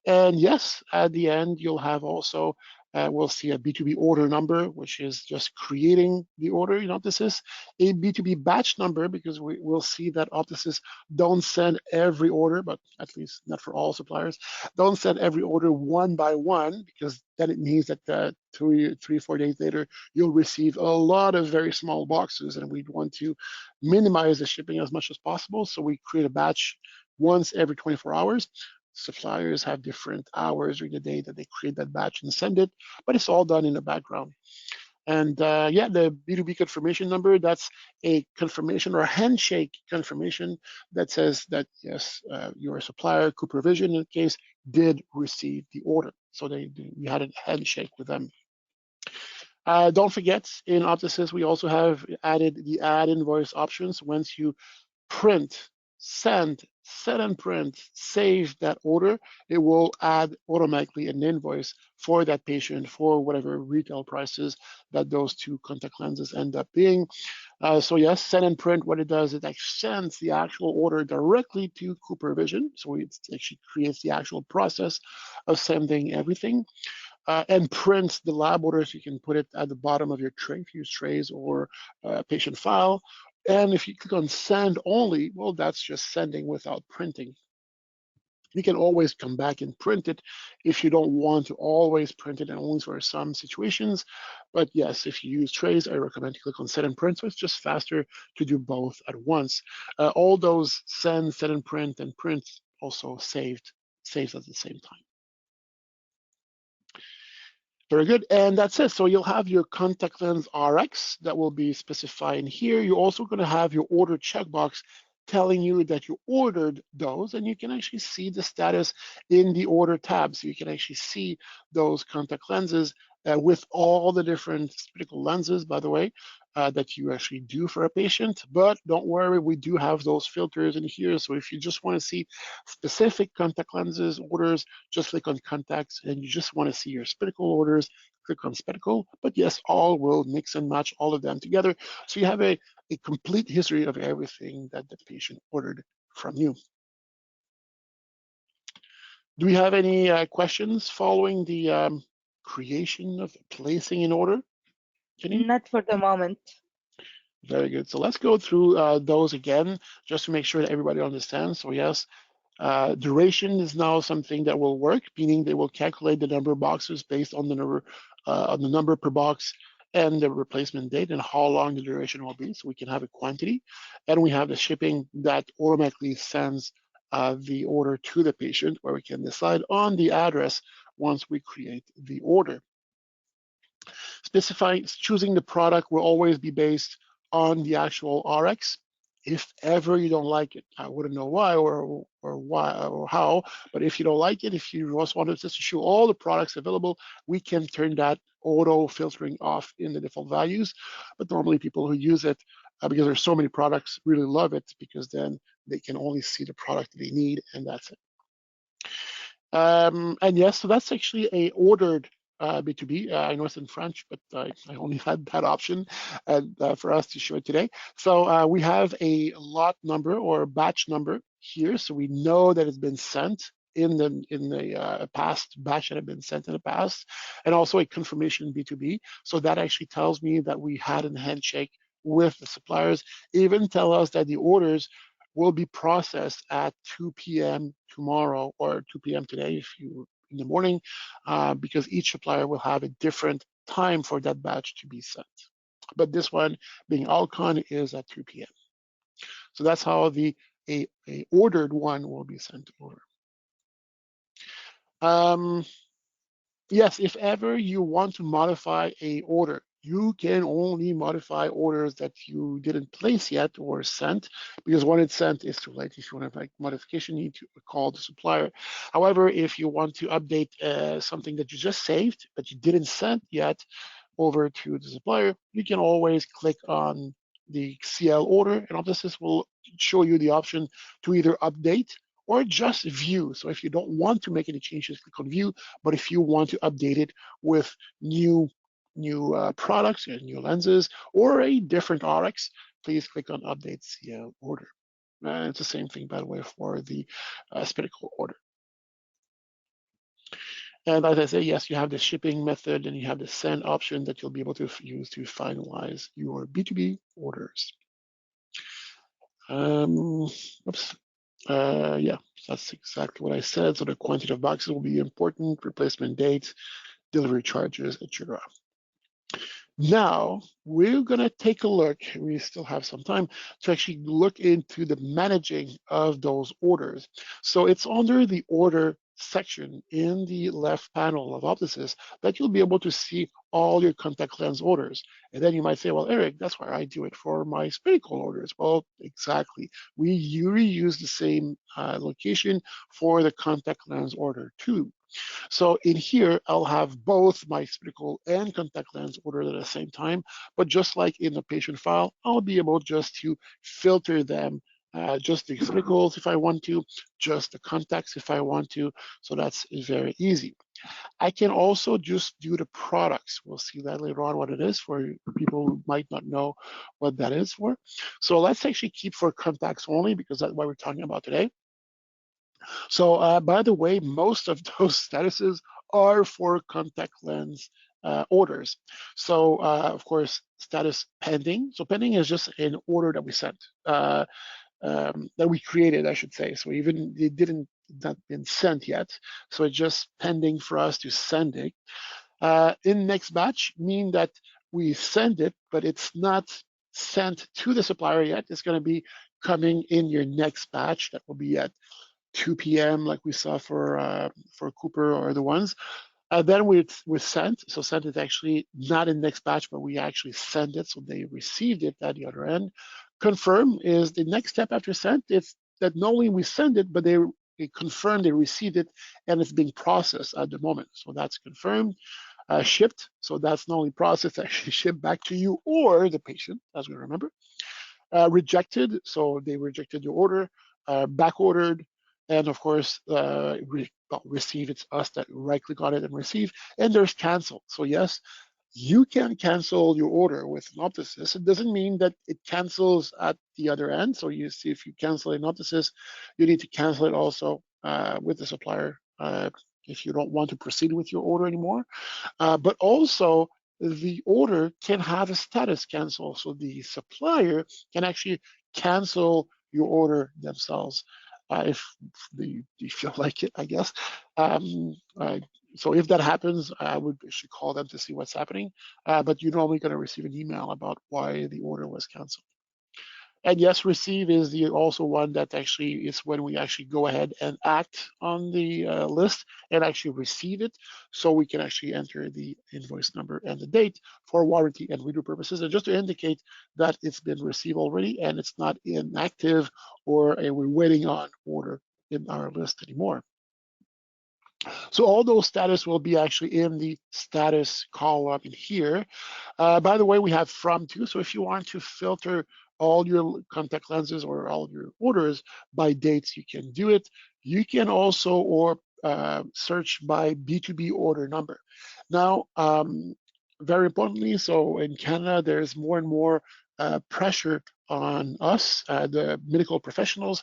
And yes, at the end, you'll have also, we'll see a B2B order number, which is just creating the order. You know, this is a B2B batch number because will see that Optosys don't send every order, but at least not for all suppliers, don't send every order one by one, because then it means that 4 days later, you'll receive a lot of very small boxes, and we'd want to minimize the shipping as much as possible. So we create a batch once every 24 hours. Suppliers have different hours during the day that they create that batch and send it, but it's all done in the background. And yeah, the B2B confirmation number, that's a confirmation or a handshake confirmation that says that, yes, your supplier, Cooper Vision in the case, did receive the order. So we had a handshake with them. Don't forget, in Optosys, we also have added the add invoice options. Once you print, send, set and print, save that order, it will add automatically an invoice for that patient for whatever retail prices that those two contact lenses end up being. So yes, send and print, what it does, it actually sends the actual order directly to Cooper Vision. So it actually creates the actual process of sending everything. And print the lab orders. You can put it at the bottom of your tray if you use trays or patient file. And if you click on send only, well, that's just sending without printing. You can always come back and print it if you don't want to always print it and only for some situations. But yes, if you use trays, I recommend you click on send and print. So it's just faster to do both at once. All those send, set and print also saves at the same time. Very good, and that's it. So you'll have your contact lens RX that will be specified in here. You're also going to have your order checkbox telling you that you ordered those, and you can actually see the status in the order tab. So you can actually see those contact lenses with all the different critical lenses, by the way, that you actually do for a patient. But don't worry, we do have those filters in here. So if you just want to see specific contact lenses orders, just click on contacts, and you just want to see your spectacle orders, click on spectacle. But yes, all will mix and match all of them together. So you have a complete history of everything that the patient ordered from you. Do we have any questions following the creation of placing an order, Janine? Not for the moment. Very good. So let's go through those again, just to make sure that everybody understands. So yes, Duration is now something that will work, meaning they will calculate the number of boxes based on the number per box and the replacement date and how long the duration will be. So we can have a quantity, and we have the shipping that automatically sends the order to the patient, where we can decide on the address once we create the order. Choosing the product will always be based on the actual RX. If ever you don't like it, I wouldn't know why or why or how, but if you don't like it, if you just want us to show all the products available, we can turn that auto filtering off in the default values. But normally people who use it, because there's so many products, really love it, because then they can only see the product they need, and that's it. And yes, so that's actually a ordered B2B. I know it's in French, but I only had that option and, for us to show it today. So we have a lot number or batch number here, so we know that it's been sent in the past batch that have been sent in the past, and also a confirmation B2B. So that actually tells me that we had a handshake with the suppliers, even tell us that the orders will be processed at 2 p.m. tomorrow or 2 p.m. today if you in the morning, because each supplier will have a different time for that batch to be sent. But this one, being Alcon, is at 2 p.m. So that's how a ordered one will be sent over. Yes, if ever you want to modify a order, you can only modify orders that you didn't place yet or sent, because when it's sent, it's too late. If you want to make modification, you need to call the supplier. However, if you want to update something that you just saved but you didn't send yet over to the supplier, you can always click on the CL order, and Optosys will show you the option to either update or just view. So if you don't want to make any changes, click on view. But if you want to update it with new products, new lenses, or a different RX, please click on update CL order. And it's the same thing, by the way, for the Spinnacle order. And as I say, yes, you have the shipping method and you have the send option that you'll be able to use to finalize your B2B orders. Oops. Yeah, that's exactly what I said. So the quantity of boxes will be important, replacement date, delivery charges, etc. Now, we're going to take a look, we still have some time, to actually look into the managing of those orders. So it's under the order section in the left panel of Optosys that you'll be able to see all your contact lens orders. And then you might say, well, Eric, that's where I do it for my spherical orders. Well, exactly. We reuse the same location for the contact lens order too. So in here, I'll have both my spherical and contact lens ordered at the same time. But just like in the patient file, I'll be able just to filter them, just the sphericals if I want to, just the contacts if I want to. So that's very easy. I can also just do the products. We'll see that later on what it is for people who might not know what that is for. So let's actually keep for contacts only, because that's what we're talking about today. So by the way, most of those statuses are for contact lens orders. So of course, status pending. So pending is just an order that we sent, that we created, I should say. So even it didn't not been sent yet. So it's just pending for us to send it. In next batch mean that we send it, but it's not sent to the supplier yet. It's going to be coming in your next batch that will be at 2 p.m. like we saw for Cooper or the ones. Then we sent. So sent is actually not in next batch, but we actually send it. So they received it at the other end. Confirm is the next step after sent. It's that not only we send it, but they confirm they received it and it's being processed at the moment. So that's confirmed. Shipped. So that's not only processed, actually shipped back to you or the patient, as we remember. Rejected. So they rejected your order. Back ordered, and of course, receive. It's us that right click on it and receive. And there's cancel. So yes, you can cancel your order with an Optosys. It doesn't mean that it cancels at the other end. So you see, if you cancel an Optosys, you need to cancel it also with the supplier if you don't want to proceed with your order anymore. But also, the order can have a status cancel. So the supplier can actually cancel your order themselves. if you feel like it, I guess. Um, uh, so if that happens, I would actually call them to see what's happening. But you're normally going to receive an email about why the order was canceled. And yes, receive is the also one that actually is when we actually go ahead and act on the list and actually receive it. So we can actually enter the invoice number and the date for warranty and redo purposes. And just to indicate that it's been received already and it's not inactive or we're waiting on order in our list anymore. So all those status will be actually in the status column in here. By the way, we have from too. So if you want to filter all your contact lenses or all your orders by dates, you can do it. You can also or search by B2B order number. Now, very importantly, so in Canada, there's more and more pressure on us, the medical professionals,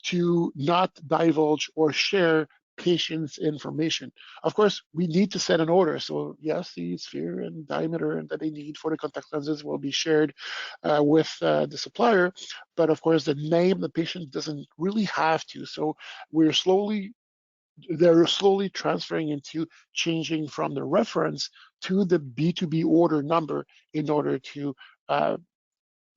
to not divulge or share patient's information. Of course, we need to set an order. So yes, the sphere and diameter that they need for the contact lenses will be shared with the supplier. But of course, the name of the patient doesn't really have to. So they're slowly transferring into changing from the reference to the B2B order number in order to uh,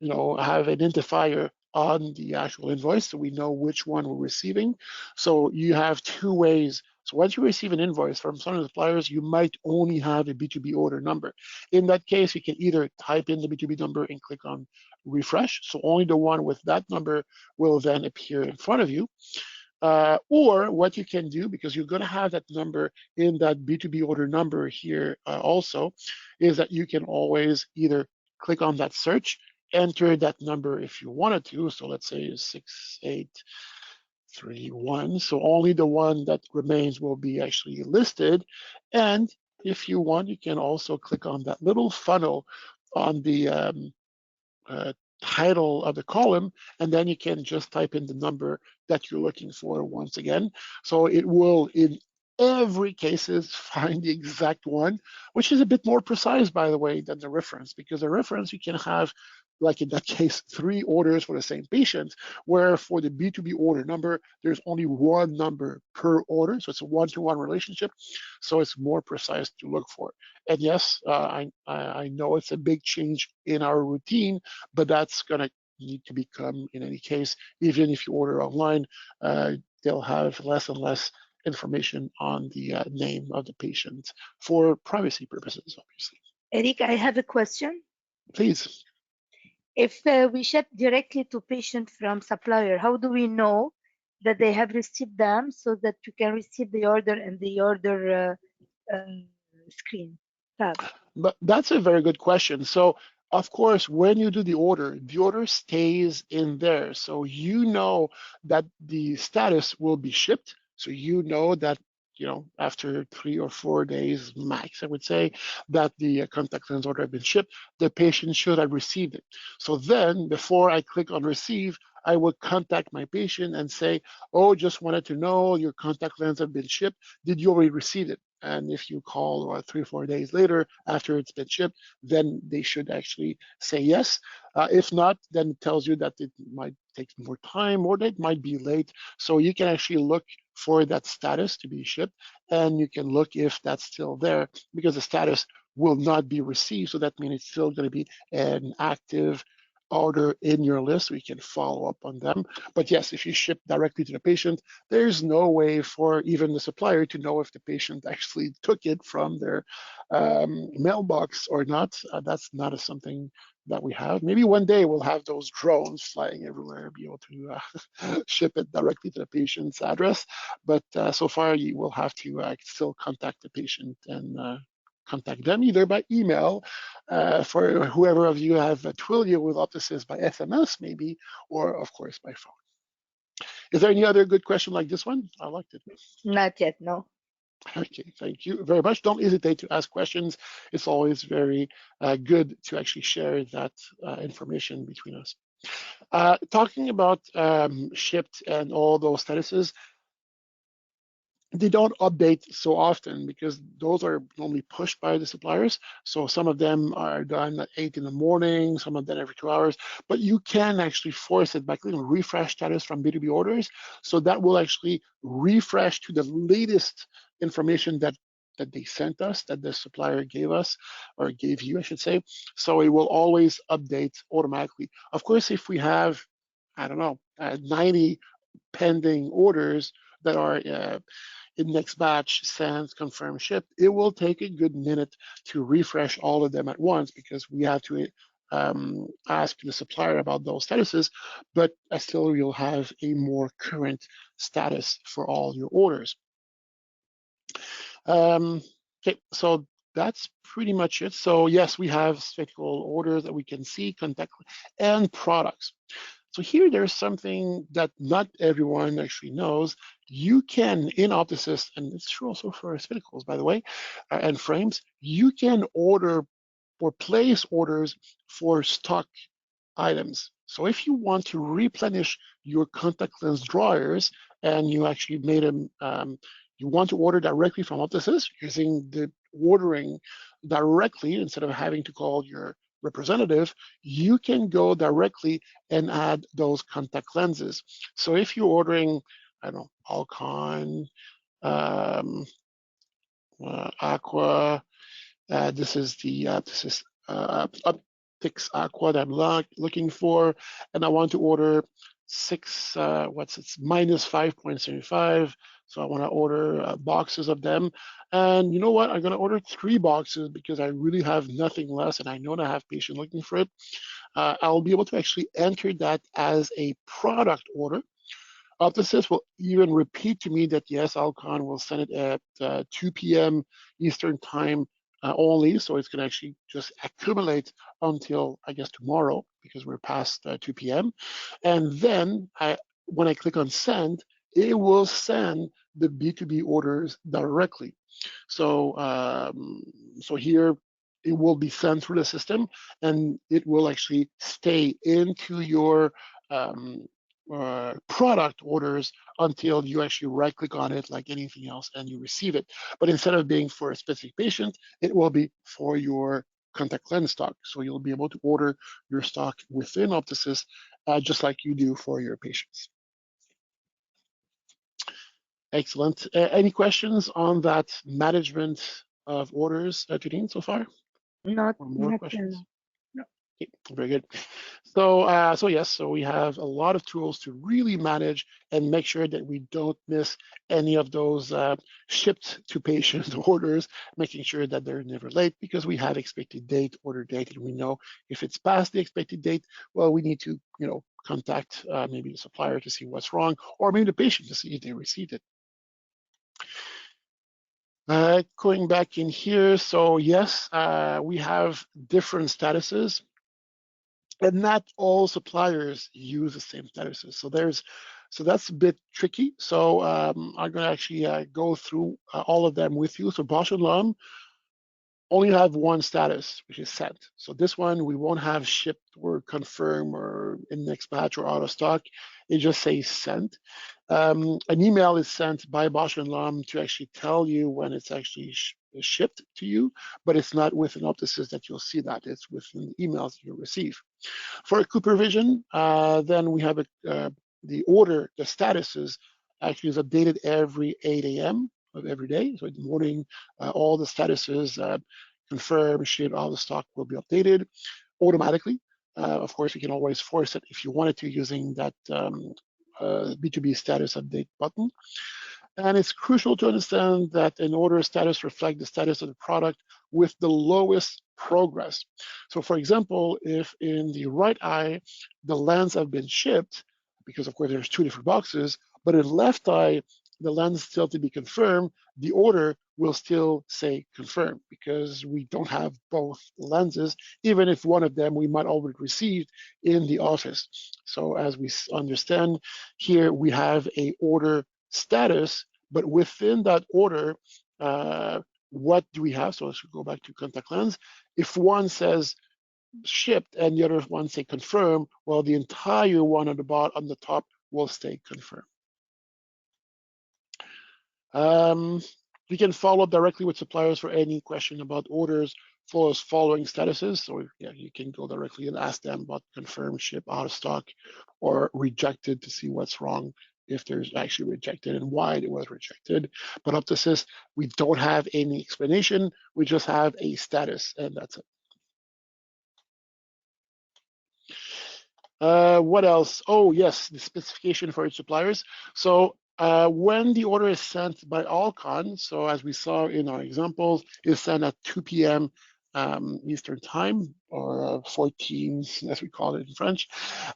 have an identifier on the actual invoice so we know which one we're receiving. So you have two ways. So once you receive an invoice from some of the suppliers, you might only have a B2B order number. In that case, you can either type in the B2B number and click on refresh. So only the one with that number will then appear in front of you. Or what you can do, because you're going to have that number in that B2B order number here also, is that you can always either click on that search, enter that number if you wanted to. So let's say 6831. So only the one that remains will be actually listed. And if you want, you can also click on that little funnel on the uh, title of the column, and then you can just type in the number that you're looking for once again. So it will, in every cases, find the exact one, which is a bit more precise, by the way, than the reference, because the reference you can have, like in that case, 3 orders for the same patient, where for the B2B order number, there's only one number per order. So it's a one-to-one relationship. So it's more precise to look for. And yes, I know it's a big change in our routine, but that's going to need to become, in any case, even if you order online, they'll have less and less information on the name of the patient for privacy purposes, obviously. Eric, I have a question. Please. If we ship directly to patient from supplier, how do we know that they have received them so that you can receive the order in the order screen tab? But that's a very good question. So, of course, when you do the order stays in there. So you know that the status will be shipped. So you know that, after 3 or 4 days max, I would say, that the contact lens order has been shipped, the patient should have received it. So then, before I click on receive, I would contact my patient and say, oh, just wanted to know your contact lens have been shipped. Did you already receive it? And if you call 3 or 4 days later after it's been shipped, then they should actually say yes. If not, then it tells you that it might take more time or it might be late. So you can actually look for that status to be shipped, and you can look if that's still there, because the status will not be received. So that means it's still going to be an active order in your list. We can follow up on them. But yes, if you ship directly to the patient, there's no way for even the supplier to know if the patient actually took it from their mailbox or not. That's not something that we have. Maybe one day we'll have those drones flying everywhere, be able to ship it directly to the patient's address. But so far, you will have to still contact the patient and contact them either by email, for whoever of you have a Twilio with Optosys, by SMS maybe, or of course by phone. Is there any other good question like this one? I liked it. Not yet, no. Okay, thank you very much. Don't hesitate to ask questions. It's always very good to actually share that information between us. Talking about shipped and all those statuses, they don't update so often because those are normally pushed by the suppliers. So some of them are done at 8 in the morning, some of them every 2 hours, but you can actually force it by clicking refresh status from B2B orders. So that will actually refresh to the latest information that they sent us, that the supplier gave us, or gave you, I should say. So it will always update automatically. Of course, if we have, I don't know, 90 pending orders that are in next batch, send, confirm, ship, it will take a good minute to refresh all of them at once because we have to ask the supplier about those statuses, but still you'll have a more current status for all your orders. Okay, so that's pretty much it. So yes, we have spectacle orders that we can see, contact, and products. So here there's something that not everyone actually knows. You can, in Optosys, and it's true also for spectacles, by the way, and frames, you can order or place orders for stock items. So if you want to replenish your contact lens drawers and you actually made them, you want to order directly from Optosys using the ordering directly instead of having to call your representative, you can go directly and add those contact lenses. So if you're ordering, I don't know, Alcon, um, Aqua, this is Optics Aqua that I'm looking for, and I want to order six. What's it's minus 5.75. So I want to order boxes of them, and you know what? I'm going to order 3 boxes because I really have nothing less, and I know that I have patients looking for it. I'll be able to actually enter that as a product order. Optosys will even repeat to me that yes, Alcon will send it at 2 p.m. Eastern time only, so it's going to actually just accumulate until I guess tomorrow because we're past 2 p.m. And then when I click on send, it will send the B2B orders directly. So so here it will be sent through the system, and it will actually stay into your product orders until you actually right click on it like anything else and you receive it. But instead of being for a specific patient, it will be for your contact lens stock. So you'll be able to order your stock within Optosys just like you do for your patients. Excellent. Any questions on that management of orders, Janine, so far? Not Or more not till now. questions? No. Okay, very good. So yes, so we have a lot of tools to really manage and make sure that we don't miss any of those shipped to patient orders, making sure that they're never late because we have expected date, order date, and we know if it's past the expected date, well, we need to, contact maybe the supplier to see what's wrong, or maybe the patient to see if they received it. Going back in here, so yes, we have different statuses, and not all suppliers use the same statuses. So that's a bit tricky. So I'm going to actually go through all of them with you. So Bosch and Lomb only have one status, which is sent. So this one we won't have shipped or confirm or in next batch or out of stock. It just says sent. An email is sent by Bosch and Lomb to actually tell you when it's actually shipped to you, but it's not within Optosys that you'll see that. It's within the emails you receive. For Coopervision, then we have the order, the statuses actually is updated every 8 a.m. of every day. So in the morning, all the statuses, confirm, ship, all the stock will be updated automatically. Of course, you can always force it if you wanted to using that B2B status update button. And it's crucial to understand that an order status reflects the status of the product with the lowest progress. So for example, if in the right eye, the lens have been shipped, because of course there's 2 different boxes, but in left eye, the lens still to be confirmed, the order will still say confirmed because we don't have both lenses, even if one of them we might already receive in the office. So as we understand here, we have a order status, but within that order, what do we have? So let's go back to contact lens. If one says shipped and the other one say confirm, well, the entire one on the bottom, on the top will stay confirmed. Um, you can follow up directly with suppliers for any question about orders following statuses. So yeah, you can go directly and ask them about confirmed, ship, out of stock, or rejected to see what's wrong, if there's actually rejected and why it was rejected. But Optosys, we don't have any explanation. We just have a status, and that's it. What else? Oh, yes, the specification for its suppliers. So when the order is sent by Alcon, so as we saw in our examples, is sent at 2 p.m. Eastern time, or 14, as we call it in French.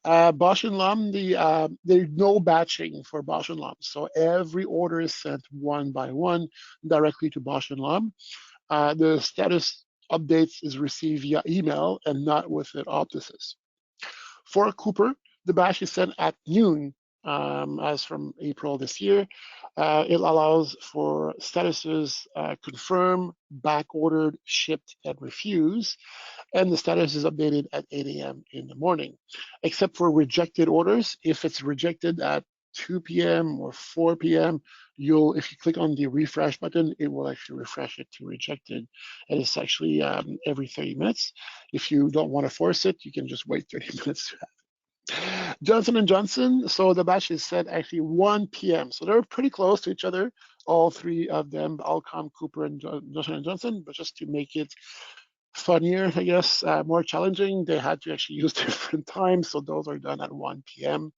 Bosch and Lum, there's no batching for Bosch and Lum. So every order is sent one by one directly to Bosch and Lum. The status updates is received via email and not within Optosys. For Cooper, the batch is sent at noon, as from April this year. It allows for statuses confirm, back ordered, shipped, and refused, and the status is updated at 8 a.m. in the morning, except for rejected orders. If it's rejected at 2 p.m. or 4 p.m., if you click on the refresh button, it will actually refresh it to rejected. And it's actually every 30 minutes. If you don't want to force it, you can just wait 30 minutes. Johnson and Johnson, so the batch is set actually 1 p.m. So they're pretty close to each other, all three of them, Alcom, Cooper, and Johnson and Johnson. But just to make it funnier, I guess, more challenging, they had to actually use different times. So those are done at 1 p.m.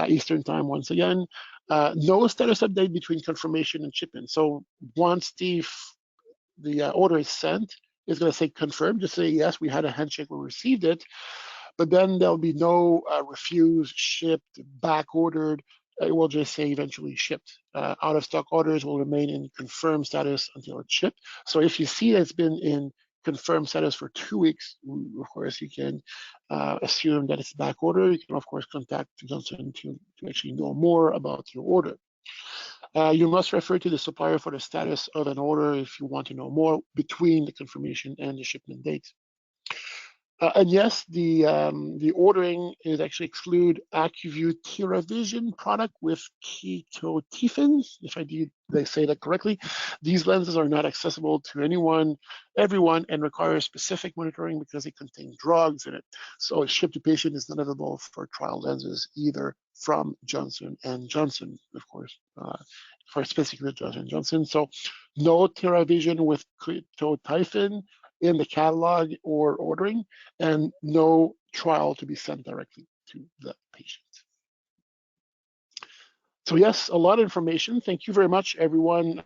Eastern time once again. No status update between confirmation and shipment. So once the order is sent, it's going to say confirmed, just say yes, we had a handshake, we received it. But then there'll be no refused, shipped, back ordered. It will just say eventually shipped. Out of stock orders will remain in confirmed status until it's shipped. So if you see that it's been in confirmed status for 2 weeks, of course, you can assume that it's back order. You can, of course, contact Johnson to actually know more about your order. You must refer to the supplier for the status of an order if you want to know more between the confirmation and the shipment date. And yes, the ordering is actually exclude AccuView TiraVision product with ketotifen, if they say that correctly. These lenses are not accessible to everyone, and require specific monitoring because they contain drugs in it. So ship to patient is not available for trial lenses either from Johnson and Johnson, of course, for specifically Johnson and Johnson. So no TiraVision with ketotifen in the catalog or ordering, and no trial to be sent directly to the patient. So yes, a lot of information. Thank you very much, everyone,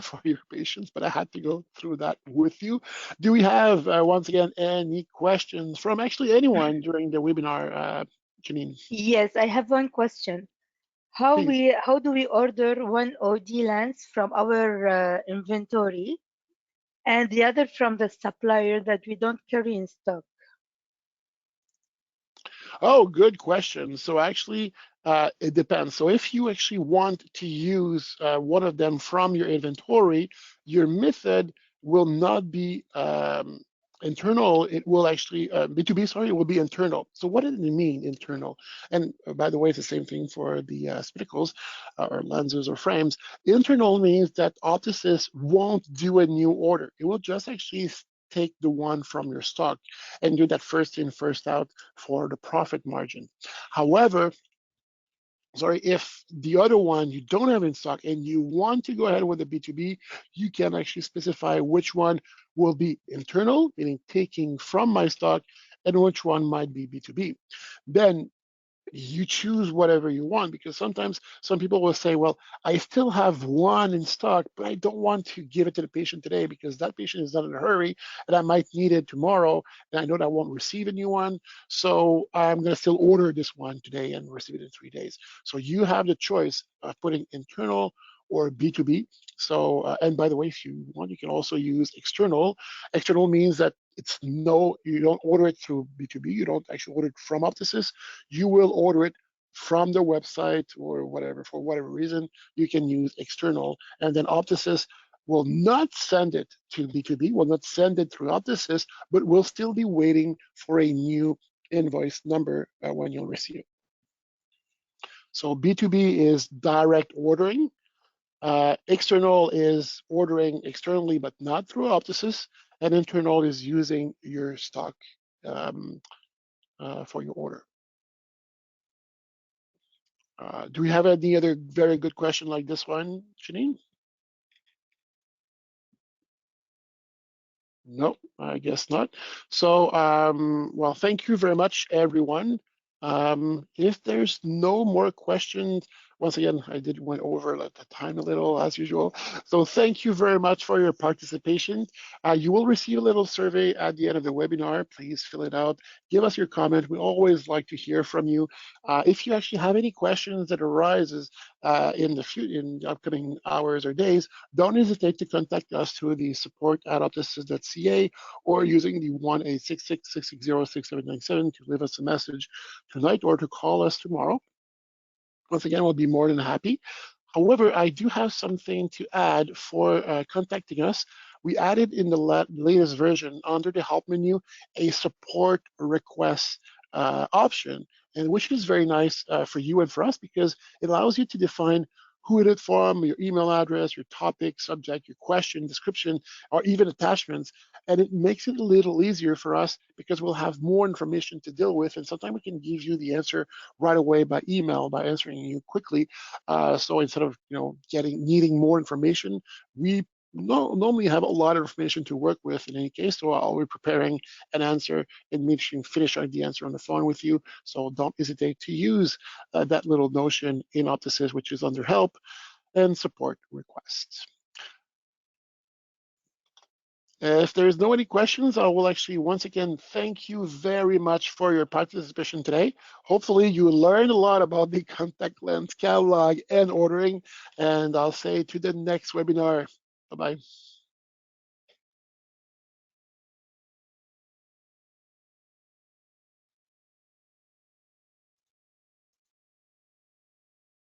for your patience, but I had to go through that with you. Do we have, once again, any questions from actually anyone during the webinar, Janine? Yes, I have one question. How Please. do we order one OD lens from our inventory and the other from the supplier that we don't carry in stock? Oh, good question. So actually, it depends. So if you actually want to use one of them from your inventory, your method will not be internal. It will actually, B2B, sorry, it will be internal. So what does it mean, internal? And by the way, it's the same thing for the spectacles or lenses or frames. Internal means that Optosys won't do a new order. It will just actually take the one from your stock and do that first in, first out for the profit margin. However, sorry, if the other one you don't have in stock and you want to go ahead with the B2B, you can actually specify which one will be internal, meaning taking from my stock, and which one might be B2B. Then you choose whatever you want, because sometimes some people will say, well, I still have one in stock, but I don't want to give it to the patient today because that patient is not in a hurry and I might need it tomorrow, and I know that I won't receive a new one, so I'm going to still order this one today and receive it in 3 days. So you have the choice of putting internal or B2B. So, and by the way, if you want, you can also use external. External means that you don't order it through B2B. You don't actually order it from Optosys. You will order it from the website or whatever. For whatever reason, you can use external, and then Optosys will not send it to B2B, will not send it through Optosys, but will still be waiting for a new invoice number when you'll receive it. So B2B is direct ordering. External is ordering externally, but not through Optosys, and internal is using your stock um, for your order. Do we have any other very good question like this one, Janine? No, I guess not. So, well, thank you very much, everyone. If there's no more questions, once again, I did went over like the time a little as usual. So thank you very much for your participation. You will receive a little survey at the end of the webinar. Please fill it out. Give us your comment. We always like to hear from you. If you actually have any questions that arises in the upcoming hours or days, don't hesitate to contact us through the support@optosys.ca or using the 1-866-660-6797 to leave us a message tonight or to call us tomorrow. Once again, we'll be more than happy. However, I do have something to add for contacting us. We added in the latest version under the help menu a support request option, and which is very nice for you and for us because it allows you to define who it is from, your email address, your topic, subject, your question, description, or even attachments. And it makes it a little easier for us because we'll have more information to deal with. And sometimes we can give you the answer right away by email by answering you quickly. So instead of needing more information, we normally have a lot of information to work with in any case. So I'll be preparing an answer and make sure you finish the answer on the phone with you. So don't hesitate to use that little notion in Optosys, which is under help and support requests. If there's no any questions, I will actually once again thank you very much for your participation today. Hopefully you learned a lot about the contact lens catalog and ordering, and I'll say to the next webinar. Bye-bye.